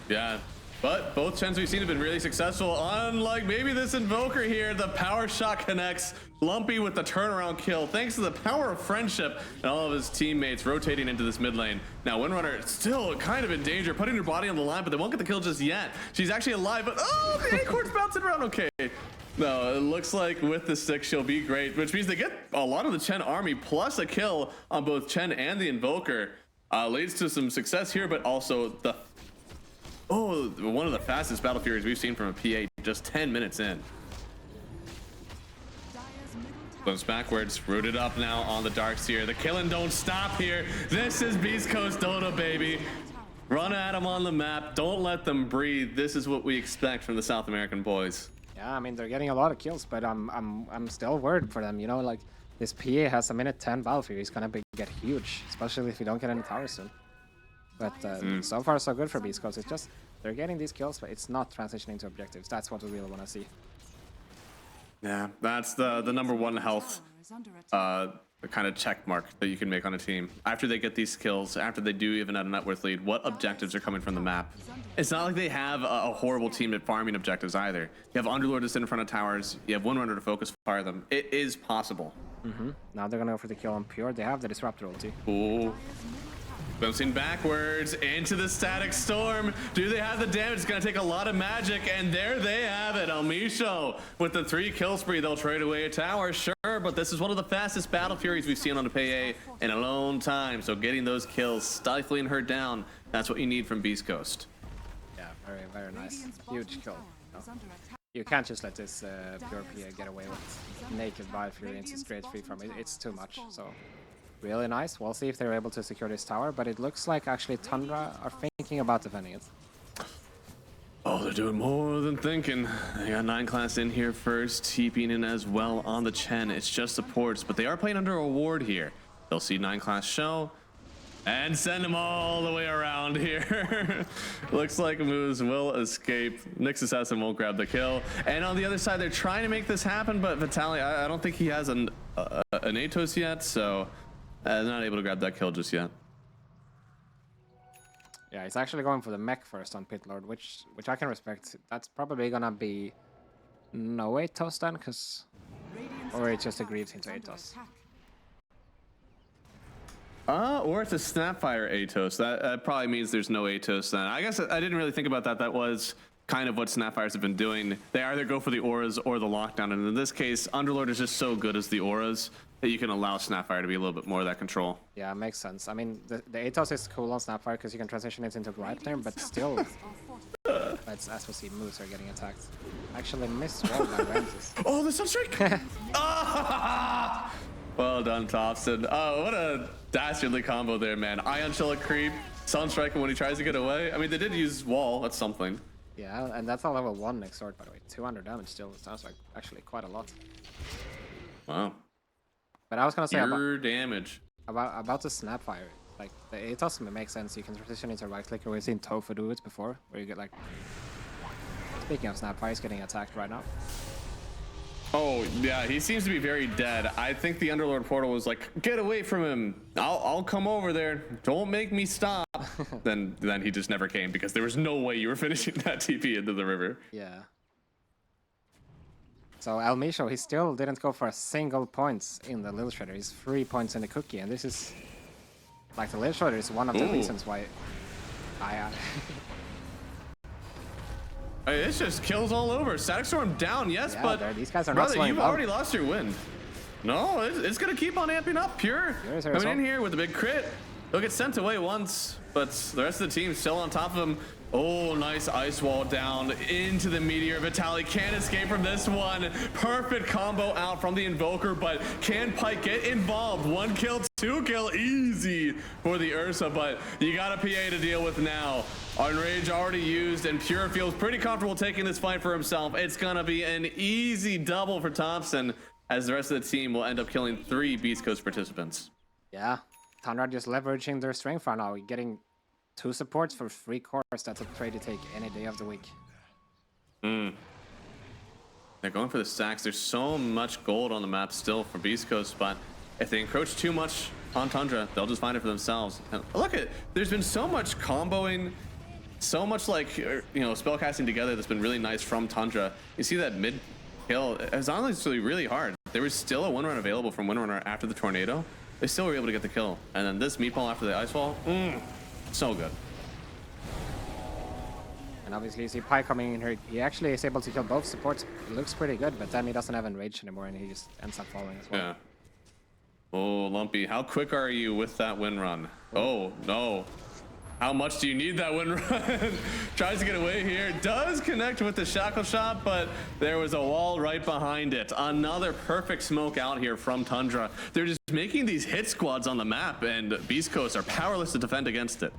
yeah. But both Chens we've seen have been really successful. Unlike maybe this Invoker here, the power shot connects. Lumpy with the turnaround kill, thanks to the power of friendship and all of his teammates rotating into this mid lane. Now Windrunner still kind of in danger, putting her body on the line, but they won't get the kill just yet. She's actually alive, but oh, the acorn's bouncing around. Okay. No, it looks like with the stick she'll be great, which means they get a lot of the Chen army plus a kill on both Chen and the Invoker. Leads to some success here, but also the one of the fastest Battle Furies we've seen from a PA just 10 minutes in. Goes backwards, rooted up now on the Darkseer. The killing don't stop here. This is Beast Coast Dota, baby. Run at them on the map. Don't let them breathe. This is what we expect from the South American boys. Yeah, I mean, they're getting a lot of kills, but I'm still worried for them. You know, like this PA has a minute 10 Battle Fury. It's gonna get huge, especially if you don't get any towers soon. But so far so good for Beast Coast. It's just they're getting these kills, but it's not transitioning to objectives. That's what we really want to see. Yeah, that's the number one health the kind of check mark that you can make on a team. After they get these kills, after they do even at a net worth lead, what objectives are coming from the map? It's not like they have a horrible team at farming objectives either. You have Underlord to sit in front of towers. You have Windrunner to focus fire them. It is possible. Now they're gonna go for the kill on Pure. They have the Disruptor ulti. Ooh. Bouncing backwards into the static storm. Do they have the damage? It's going to take a lot of magic, and there they have it. Almisho with the 3 kill spree. They'll trade away a tower, sure, but this is one of the fastest Battle Furies we've seen on the PA in a long time. So getting those kills, stifling her down, that's what you need from Beast Coast. Yeah, very, very nice. Huge kill. No. You can't just let this pure PA get away with naked Battle Fury into straight free from it. It's too much, so... Really nice. We'll see if they're able to secure this tower, but it looks like actually Tundra are thinking about defending it. Oh, they're doing more than thinking. They got 9 class in here first, TPing in as well on the Chen. It's just supports, but they are playing under a ward here. They'll see 9 class show and send them all the way around here. Looks like moves will escape. Nyx Assassin won't grab the kill. And on the other side, they're trying to make this happen, but Vitaly, I don't think he has an Atos yet, so... not able to grab that kill just yet. Yeah, he's actually going for the mech first on Pit Lord, which I can respect. That's probably gonna be no Atos then, because or it just agrees into Atos. Or it's a Snapfire Atos. That probably means there's no Atos then. I guess I didn't really think about that. That was kind of what Snapfires have been doing. They either go for the auras or the lockdown, and in this case, Underlord is just so good as the auras that you can allow Snapfire to be a little bit more of that control. Yeah, makes sense. I mean, the Atos is cool on Snapfire because you can transition it into Gleipnir, but still, as we see, moves are getting attacked. Actually missed wall by Ramses. Oh, the Sunstrike! Ah! Well done, Thompson. Oh, what a dastardly combo there, man. Ion Shell creep, Sunstrike when he tries to get away. I mean, they did use wall. That's something. Yeah, and that's a level 1 next sword, by the way. 200 damage still. It sounds like actually quite a lot. Wow. But I was gonna say pure damage about the Snapfire. Like the Atos makes sense. You can transition into right clicker. We've seen Tofu do it before, where you get like. Speaking of Snapfire, he's getting attacked right now. Oh yeah, he seems to be very dead. I think the Underlord portal was like, get away from him. I'll come over there. Don't make me stop. then he just never came because there was no way you were finishing that TP into the river. Yeah. So Almisho, he still didn't go for a single points in the Lil Shredder. He's 3 points in the cookie, and this is like the Lil Shredder is one of the reasons why It's just kills all over. Static Storm down, yes, yeah, but these guys are brother, not you've already lost your wind. No, it's gonna keep on amping up. Pure coming in here with a big crit. He'll get sent away once, but the rest of the team still on top of him. Oh, nice ice wall down into the meteor. Vitaly can't escape from this one. Perfect combo out from the Invoker, but can Pike get involved? 1 kill, 2 kill, easy for the Ursa, but you got a PA to deal with now. Enrage already used, and Pure feels pretty comfortable taking this fight for himself. It's gonna be an easy double for Thompson, as the rest of the team will end up killing 3 Beast Coast participants. Yeah, Tundra just leveraging their strength right now, getting 2 supports for 3 cores. That's a trade you take any day of the week. They're going for the stacks. There's so much gold on the map still for Beast Coast, but if they encroach too much on Tundra, they'll just find it for themselves. And look at, there's been so much comboing, so much like, spellcasting together that's been really nice from Tundra. You see that mid kill, it's honestly really hard. There was still a 1-run available from Windrunner after the tornado. They still were able to get the kill. And then this meatball after the ice wall, so good. And obviously you see Pi coming in here. He actually is able to kill both supports. It looks pretty good, but then he doesn't have enrage anymore and he just ends up falling as well. Yeah. Oh, Lumpy, how quick are you with that win run? Oh, no. How much do you need that win run? Tries to get away here. Does connect with the shackle shot, but there was a wall right behind it. Another perfect smoke out here from Tundra. They're just making these hit squads on the map, and Beast Coast are powerless to defend against it.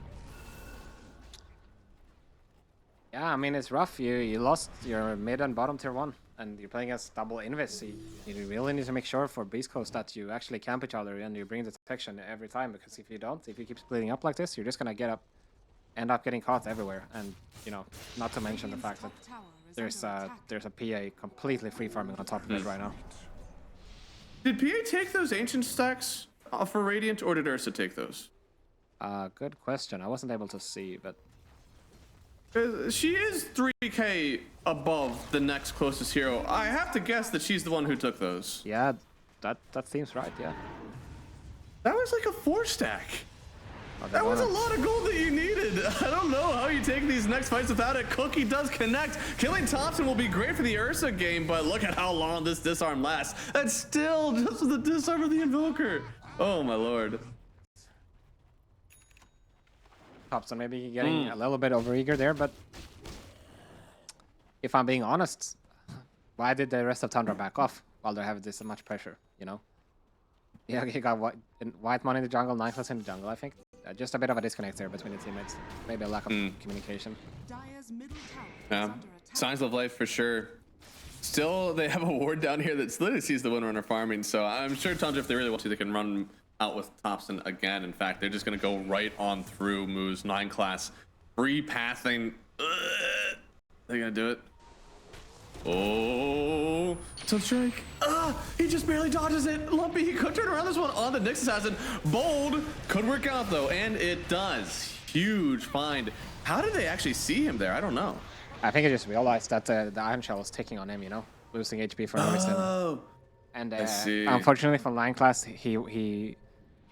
Yeah, I mean, it's rough. You lost your mid and bottom tier 1, and you're playing against double Invis. You really need to make sure for Beast Coast that you actually camp each other and you bring the detection every time, because if you don't, if you keep splitting up like this, you're just gonna end up getting caught everywhere. And not to mention the fact that there's a PA completely free farming on top of it right now. Did PA take those ancient stacks for Radiant, or did Ursa take those? Good question. I wasn't able to see, but she is 3k above the next closest hero. I have to guess that she's the one who took those. yeah, that seems right. Yeah. That was like a 4 stack. That was a lot of gold that you needed. I don't know how you take these next fights without it. Cookie does connect. Killing Thompson will be great for the Ursa game, but look at how long this disarm lasts. That's still just the disarm of the Invoker. Oh my lord. Thompson maybe getting a little bit overeager there, but if I'm being honest, why did the rest of Tundra back off while they're having this much pressure, you know? Yeah, he got Whitemon in the jungle, 9+ in the jungle, I think. Just a bit of a disconnect there between the teammates. Maybe a lack of communication. Yeah, signs of life for sure. Still, they have a ward down here that literally sees the Windrunner farming, so I'm sure Tundra, if they really want to, they can run out with Thompson again. In fact, they're just going to go right on through Moo's 9 class. Free pathing. They're going to do it. Oh, Sunstrike. He just barely dodges it. Lumpy, he could turn around this one on the Nyx Assassin. Bold could work out though, and it does. Huge find. How did they actually see him there? I don't know. I think he just realized that the Iron Shell was ticking on him, you know, losing HP for no reason. And unfortunately for 9 class, he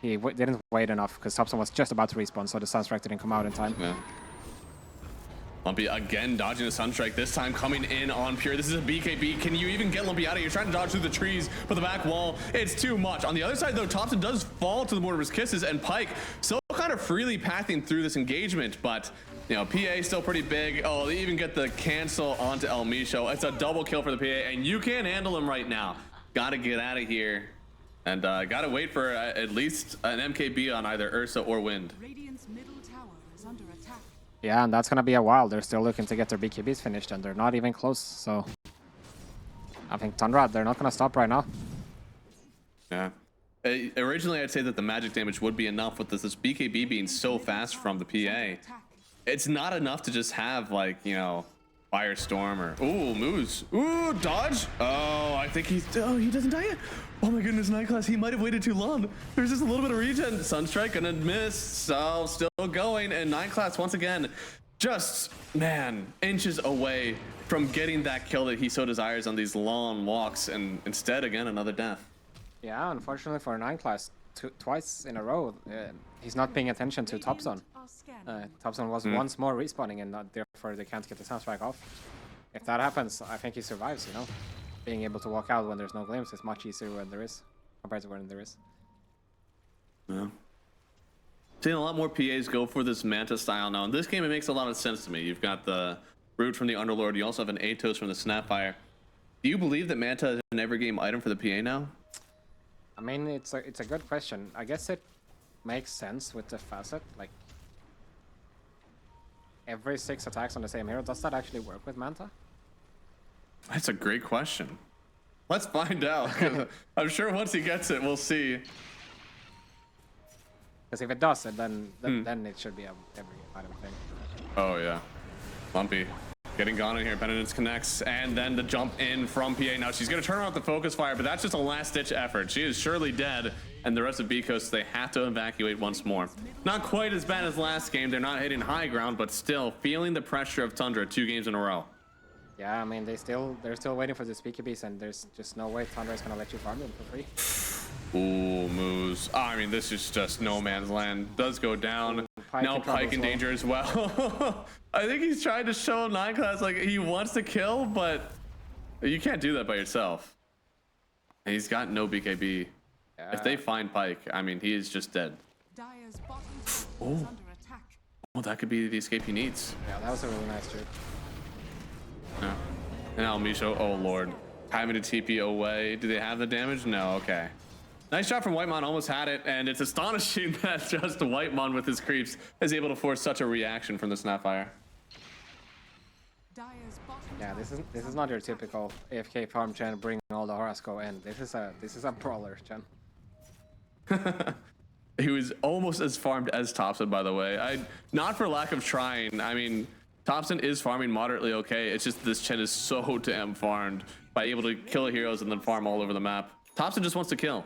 didn't wait enough because Thompson was just about to respawn, so the Sunstrike didn't come out in time. Yeah. Lumpy again dodging the Sunstrike, this time coming in on Pure. This is a BKB. Can you even get Lumpy out of here? You're trying to dodge through the trees, but the back wall, it's too much. On the other side, though, Thompson does fall to the Mortimer's Kisses, and Pyke still kind of freely pathing through this engagement, but, you know, PA still pretty big. Oh, they even get the cancel onto El Micho. It's a double kill for the PA, and you can't handle him right now. Gotta get out of here, and gotta wait for at least an MKB on either Ursa or Wind. Radiant's middle tower is under attack. Yeah, and that's going to be a while. They're still looking to get their BKBs finished, and they're not even close. So I think Tundra, they're not going to stop right now. Yeah. Originally, I'd say that the magic damage would be enough with this BKB being so fast from the PA. It's not enough to just have, like, you know, Firestorm or... Ooh, Moose. Ooh, dodge. Oh, I think he's... Oh, he doesn't die yet. Oh my goodness, 9 class. He might have waited too long. There's just a little bit of regen. Sunstrike gonna miss. So still going. And 9 class once again, just, man, inches away from getting that kill that he so desires on these long walks. And instead, again, another death. Yeah, unfortunately for 9 class, twice in a row, he's not paying attention to Top Zone. Top Zone was once more respawning, and therefore they can't get the Sunstrike off. If that happens, I think he survives, you know? Being able to walk out when there's no glimpse is much easier when there is, compared to when there is. Yeah. Seeing a lot more PAs go for this Manta style now. In this game, it makes a lot of sense to me. You've got the Root from the Underlord. You also have an Atos from the Snapfire. Do you believe that Manta is an every game item for the PA now? I mean, it's a good question. I guess it makes sense with the facet. Like, every 6 attacks on the same hero, does that actually work with Manta? That's a great question. Let's find out. I'm sure once he gets it, we'll see. Because if it does, then it should be a every item thing. Oh yeah, Lumpy getting gone in here. Penitence connects, and then the jump in from PA. Now she's gonna turn on the focus fire, but that's just a last-ditch effort. She is surely dead, and the rest of B-Coast, they have to evacuate once more. Not quite as bad as last game. They're not hitting high ground, but still feeling the pressure of Tundra 2 games in a row. Yeah, I mean, they're still waiting for the BKBs, and there's just no way Tundra is gonna let you farm them for free. Ooh, moves. I mean, this is just no man's land. Does go down. Now Pyke in danger as well. I think he's trying to show 9 class like he wants to kill, but you can't do that by yourself. He's got no BKB. Yeah. If they find Pyke, I mean, he is just dead. Oh, that could be the escape he needs. Yeah, that was a really nice trip. Yeah. And El Micho, oh lord, having to TP away. Do they have the damage? No. Okay. Nice shot from Whitemon, almost had it, and it's astonishing that just Whitemon with his creeps is able to force such a reaction from the Snapfire. Yeah, this is not your typical AFK farm Chen bring all the Horasco in. This is a brawler Chen. He was almost as farmed as Thompson, by the way. Not for lack of trying. I mean, Thompson is farming moderately okay. It's just this Chen is so damn farmed by able to kill heroes and then farm all over the map. Thompson just wants to kill.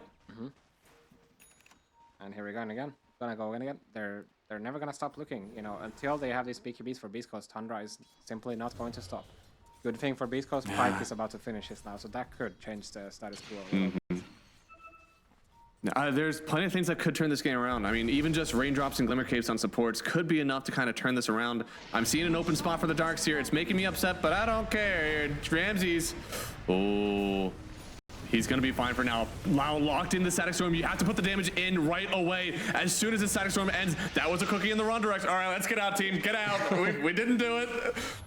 And here we go again. Gonna go in again. They're never gonna stop looking. You know, until they have these BKBs for Beast Coast, Tundra is simply not going to stop. Good thing for Beast Coast, Pyke is about to finish his now, so that could change the status quo. There's plenty of things that could turn this game around. I mean, even just raindrops and glimmer capes on supports could be enough to kind of turn this around. I'm seeing an open spot for the Darks here. It's making me upset, but I don't care. Ramses. Oh, he's going to be fine for now. Locked in the Static Storm. You have to put the damage in right away. As soon as the Static Storm ends, that was a cookie in the wrong direction. All right, let's get out, team. Get out. we didn't do it.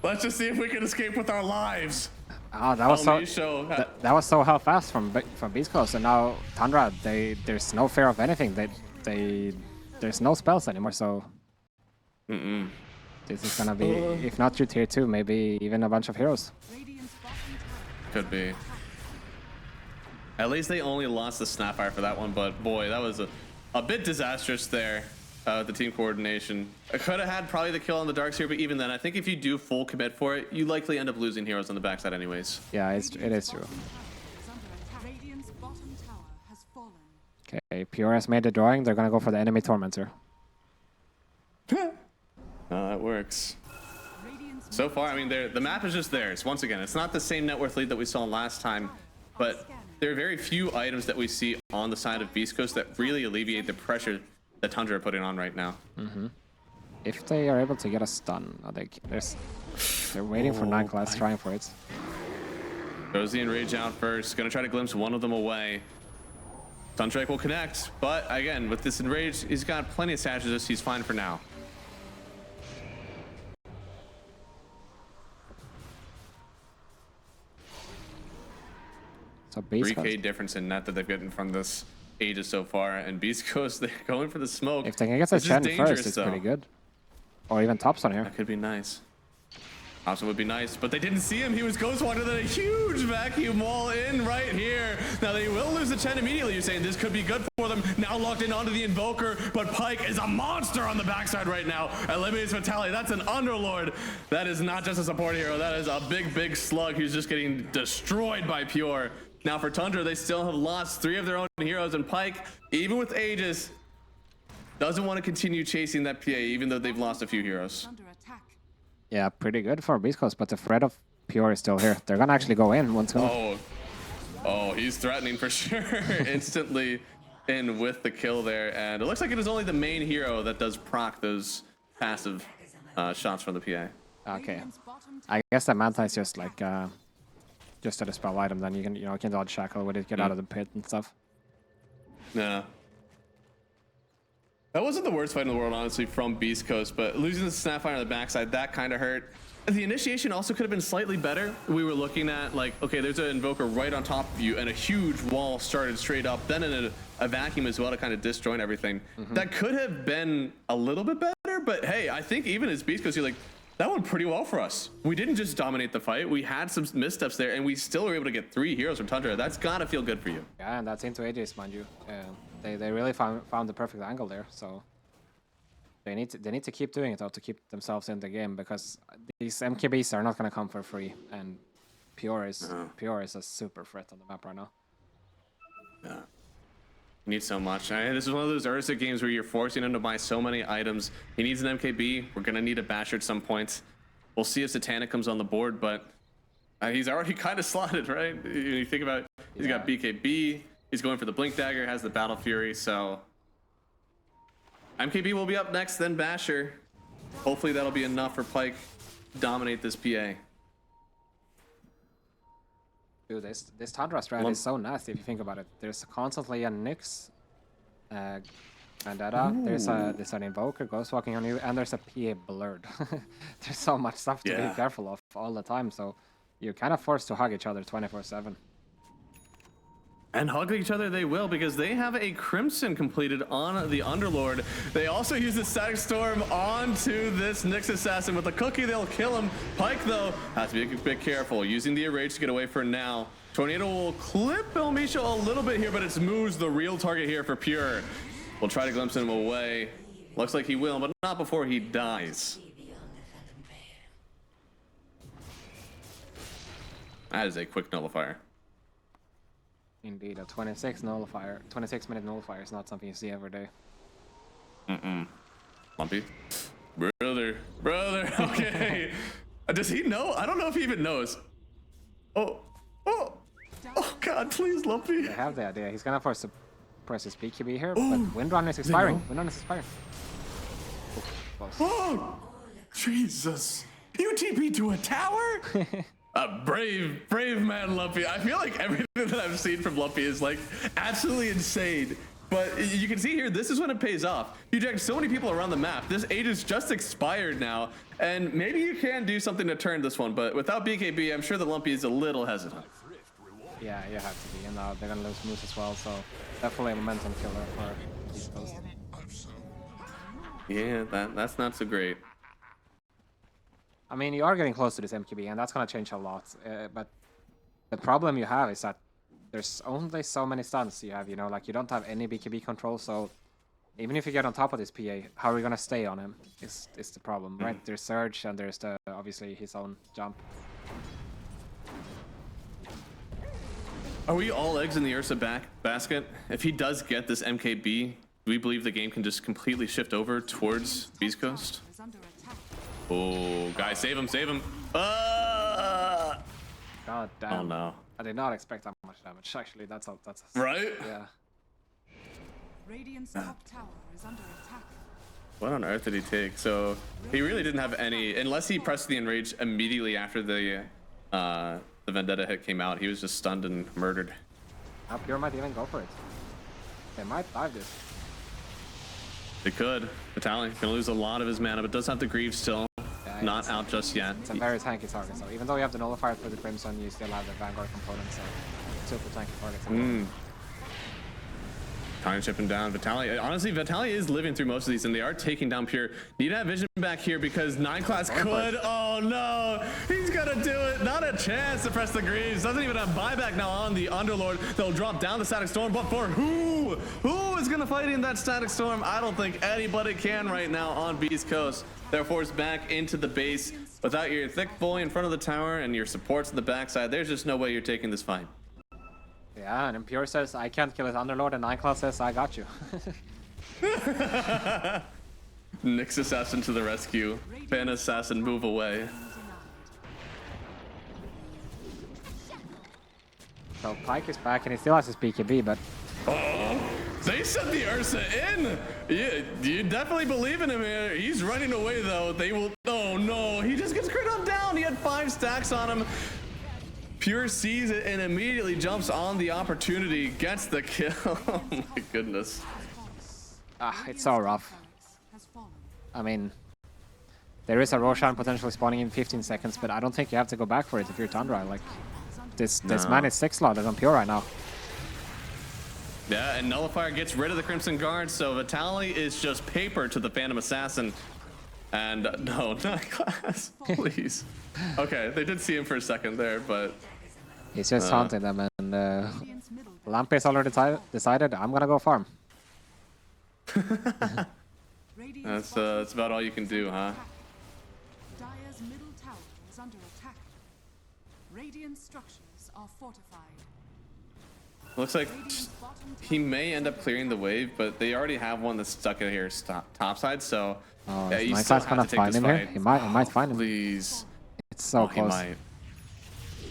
Let's just see if we can escape with our lives. Oh, that was that was so fast from Beast Coast, and now Tundra, there's no fear of anything. There's no spells anymore, so this is gonna be, if not through tier 2, maybe even a bunch of heroes. Could be. At least they only lost the Snapfire for that one, but boy, that was a bit disastrous there. The team coordination. I could have had probably the kill on the Darks here, but even then, I think if you do full commit for it, you likely end up losing heroes on the backside anyways. Yeah, it is true. Okay, Pure has made the drawing. They're gonna go for the enemy Tormentor. Oh, that works. So far, I mean, the map is just theirs. Once again, it's not the same net worth lead that we saw last time, but there are very few items that we see on the side of Beast Coast that really alleviate the pressure that Tundra are putting on right now. If they are able to get a stun, they're waiting for 9 class, trying for it. Throws the Enrage out first. Gonna try to glimpse one of them away. Sunstrike will connect, but again, with this Enrage, he's got plenty of sashes. He's fine for now. So Beast 3K Coast, difference in net that they've gotten from this Aegis so far, and Beast Coast, they're going for the smoke. if they can get the Chen first, it's pretty good. Or even Tops on here. That could be nice. Thompson would be nice, but they didn't see him. He was Ghostwalker, then a huge vacuum wall in right here. Now they will lose the Chen immediately. You're saying this could be good for them. Now locked in onto the Invoker, but Pyke is a monster on the backside right now. Eliminates Fatality. That's an Underlord. That is not just a support hero. That is a big slug who's just getting destroyed by Pure. Now for Tundra, they still have lost 3 of their own heroes, and Pyke, even with Aegis, doesn't want to continue chasing that PA, even though they've lost a few heroes. Yeah, pretty good for Beast Coast, but the threat of Pure is still here. They're gonna actually go in once more. Oh, he's threatening for sure. Instantly in with the kill there, and it looks like it is only the main hero that does proc those passive shots from the PA. Okay, I guess that Manta is just like just a spell item. Then you can dodge Shackle with it, get out of the pit and stuff. Yeah. That wasn't the worst fight in the world, honestly, from Beast Coast, but losing the Snapfire on the backside, that kind of hurt. The initiation also could have been slightly better. We were looking at, like, okay, there's an Invoker right on top of you, and a huge wall started straight up, then in a vacuum as well to kind of disjoint everything. That could have been a little bit better, but hey, I think even as Beast Coast, you're like, that went pretty well for us. We didn't just dominate the fight. We had some missteps there, and we still were able to get 3 heroes from Tundra. That's got to feel good for you. Yeah, and that's into Aegis, mind you. They really found the perfect angle there, so they need to keep doing it though, to keep themselves in the game, because these MKBs are not gonna come for free, and Pure is a super threat on the map right now. Yeah, you need so much. This is one of those Ursa games where you're forcing him to buy so many items. He needs an MKB. We're gonna need a Basher at some point. We'll see if Satanic comes on the board, but he's already kind of slotted, right? You think about it, he's got BKB. He's going for the Blink Dagger, has the Battle Fury, so MKB will be up next, then Basher. Hopefully that'll be enough for Pyke to dominate this PA. Dude, this Tundra strat is so nasty if you think about it. There's constantly a Nyx, Vendetta, there's an Invoker, Ghostwalking on you, and there's a PA Blurred. There's so much stuff to be careful of all the time, so you're kind of forced to hug each other 24/7. And hug each other they will, because they have a Crimson completed on the Underlord. They also use the Static Storm onto this Nyx Assassin. With the cookie, they'll kill him. Pyke, though, has to be a bit careful. Using the Enrage to get away for now. Tornado will clip Elmisha a little bit here, but it's Moose, the real target here for Pure. We'll try to glimpse him away. Looks like he will, but not before he dies. That is a quick nullifier. Indeed, a 26-minute nullifier is not something you see every day. Lumpy. Brother, okay. Does he know? I don't know if he even knows. Oh God, please, Lumpy. They have the idea. He's gonna force press his BKB here, but Windrun is expiring. Windrun is expiring. Oh, Jesus. You TP to a tower? A brave man, Lumpy. I feel like everything that I've seen from Lumpy is like absolutely insane. But you can see here, this is when it pays off. You eject so many people around the map. This age is just expired now. And maybe you can do something to turn this one, but without BKB, I'm sure that Lumpy is a little hesitant. Yeah, you have to be. And they're going to lose moves as well, so definitely a momentum killer for East Coast. Yeah, that's not so great. I mean, you are getting close to this MKB, and that's going to change a lot. But the problem you have is that there's only so many stuns you have, you know, like you don't have any BKB control, so even if you get on top of this PA, how are you going to stay on him is the problem, right? There's Surge, and there's obviously his own jump. Are we all eggs in the Ursa basket? If he does get this MKB, do we believe the game can just completely shift over towards Beast Coast? Oh, guys, save him, save him. God damn. Oh, no. I did not expect that much damage, actually. That's right? Yeah. Radiant's top tower is under attack. What on earth did he take? So he really didn't have any, unless he pressed the enrage immediately after the vendetta hit came out. He was just stunned and murdered. Pure might even go for it. They might dive this. They could. Vitaly gonna lose a lot of his mana, but does have the Grieve still. Yeah, Not out just yet. It's a very tanky target, so even though you have the nullifier for the Crimson, you still have the Vanguard component, so super tanky targets. Trying to chip him down. Vitaly, honestly, Vitaly is living through most of these, and they are taking down Pure. Need to have vision back here because 9 class could. Oh no, he's gonna do it. Not a chance to press the Greaves. Doesn't even have buyback now on the Underlord. They'll drop down the Static Storm, but for who? Who is gonna fight in that Static Storm? I don't think anybody can right now on Beast Coast. They're forced back into the base. Without your thick boy in front of the tower and your supports on the backside, there's just no way you're taking this fight. Yeah, and Impure says, I can't kill his Underlord, and 9 class says, I got you. Nyx Assassin to the rescue. Fan Assassin, move away. So Pyke is back, and he still has his BKB, but... Oh, they sent the Ursa in! Yeah, you definitely believe in him here. He's running away, though. They will... Oh, no. He just gets crit on down. He had 5 stacks on him. Pure sees it and immediately jumps on the opportunity, gets the kill. Oh my goodness. It's so rough. I mean, there is a Roshan potentially spawning in 15 seconds, but I don't think you have to go back for it if you're Tundra. Like, this man is 6 slotted on Pure right now. Yeah, and Nullifier gets rid of the Crimson Guard, so Vitaly is just paper to the Phantom Assassin. And no, 9 class, please. Okay, they did see him for a second there, but... He's just haunting them, and Lampy's already decided, I'm gonna go farm. That's about all you can do, huh? Dire's middle tower is under attack. Radiant structures are fortified. Looks like he may end up clearing the wave, but they already have one that's stuck in here topside, so... yeah, you still have to find him here? He might find him. Please. It's so close. He might.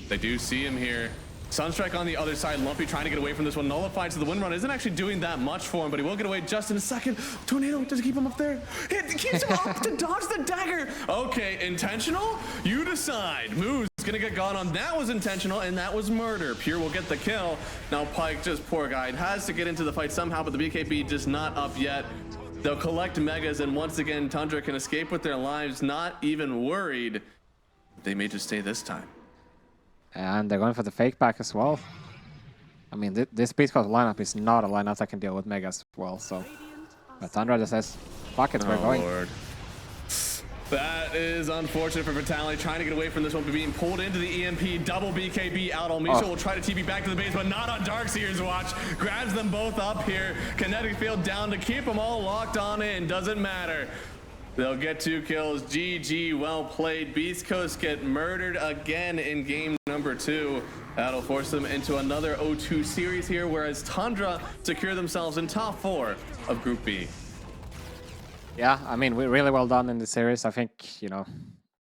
They do see him here. Sunstrike on the other side. Lumpy trying to get away from this one. Nullified, so the Windrun isn't actually doing that much for him, but he will get away just in a second. Tornado, does it keep him up there? It keeps him up to dodge the dagger. Okay, intentional? You decide. Moo's gonna get gone on. That was intentional, and that was murder. Pure will get the kill. Now Pyke, just poor guy, has to get into the fight somehow, but the BKB just not up yet. They'll collect megas, and once again, Tundra can escape with their lives, not even worried. They may just stay this time. And they're going for the fake back as well. I mean, this Beast Coast lineup is not a lineup that can deal with megas well, so... But Tundra just says, fuck it, we're going. Lord. That is unfortunate for Vitaly, trying to get away from this one, but being pulled into the EMP, double BKB out. Almisha will try to TP back to the base, but not on Darkseer's watch. Grabs them both up here. Kinetic field down to keep them all locked on in. Doesn't matter. They'll get 2 kills. GG, well played. Beast Coast get murdered again in game number 2. That'll force them into another 0-2 series here, whereas Tundra secure themselves in top 4 of Group B. Yeah, I mean, we're really well done in this series. I think, you know,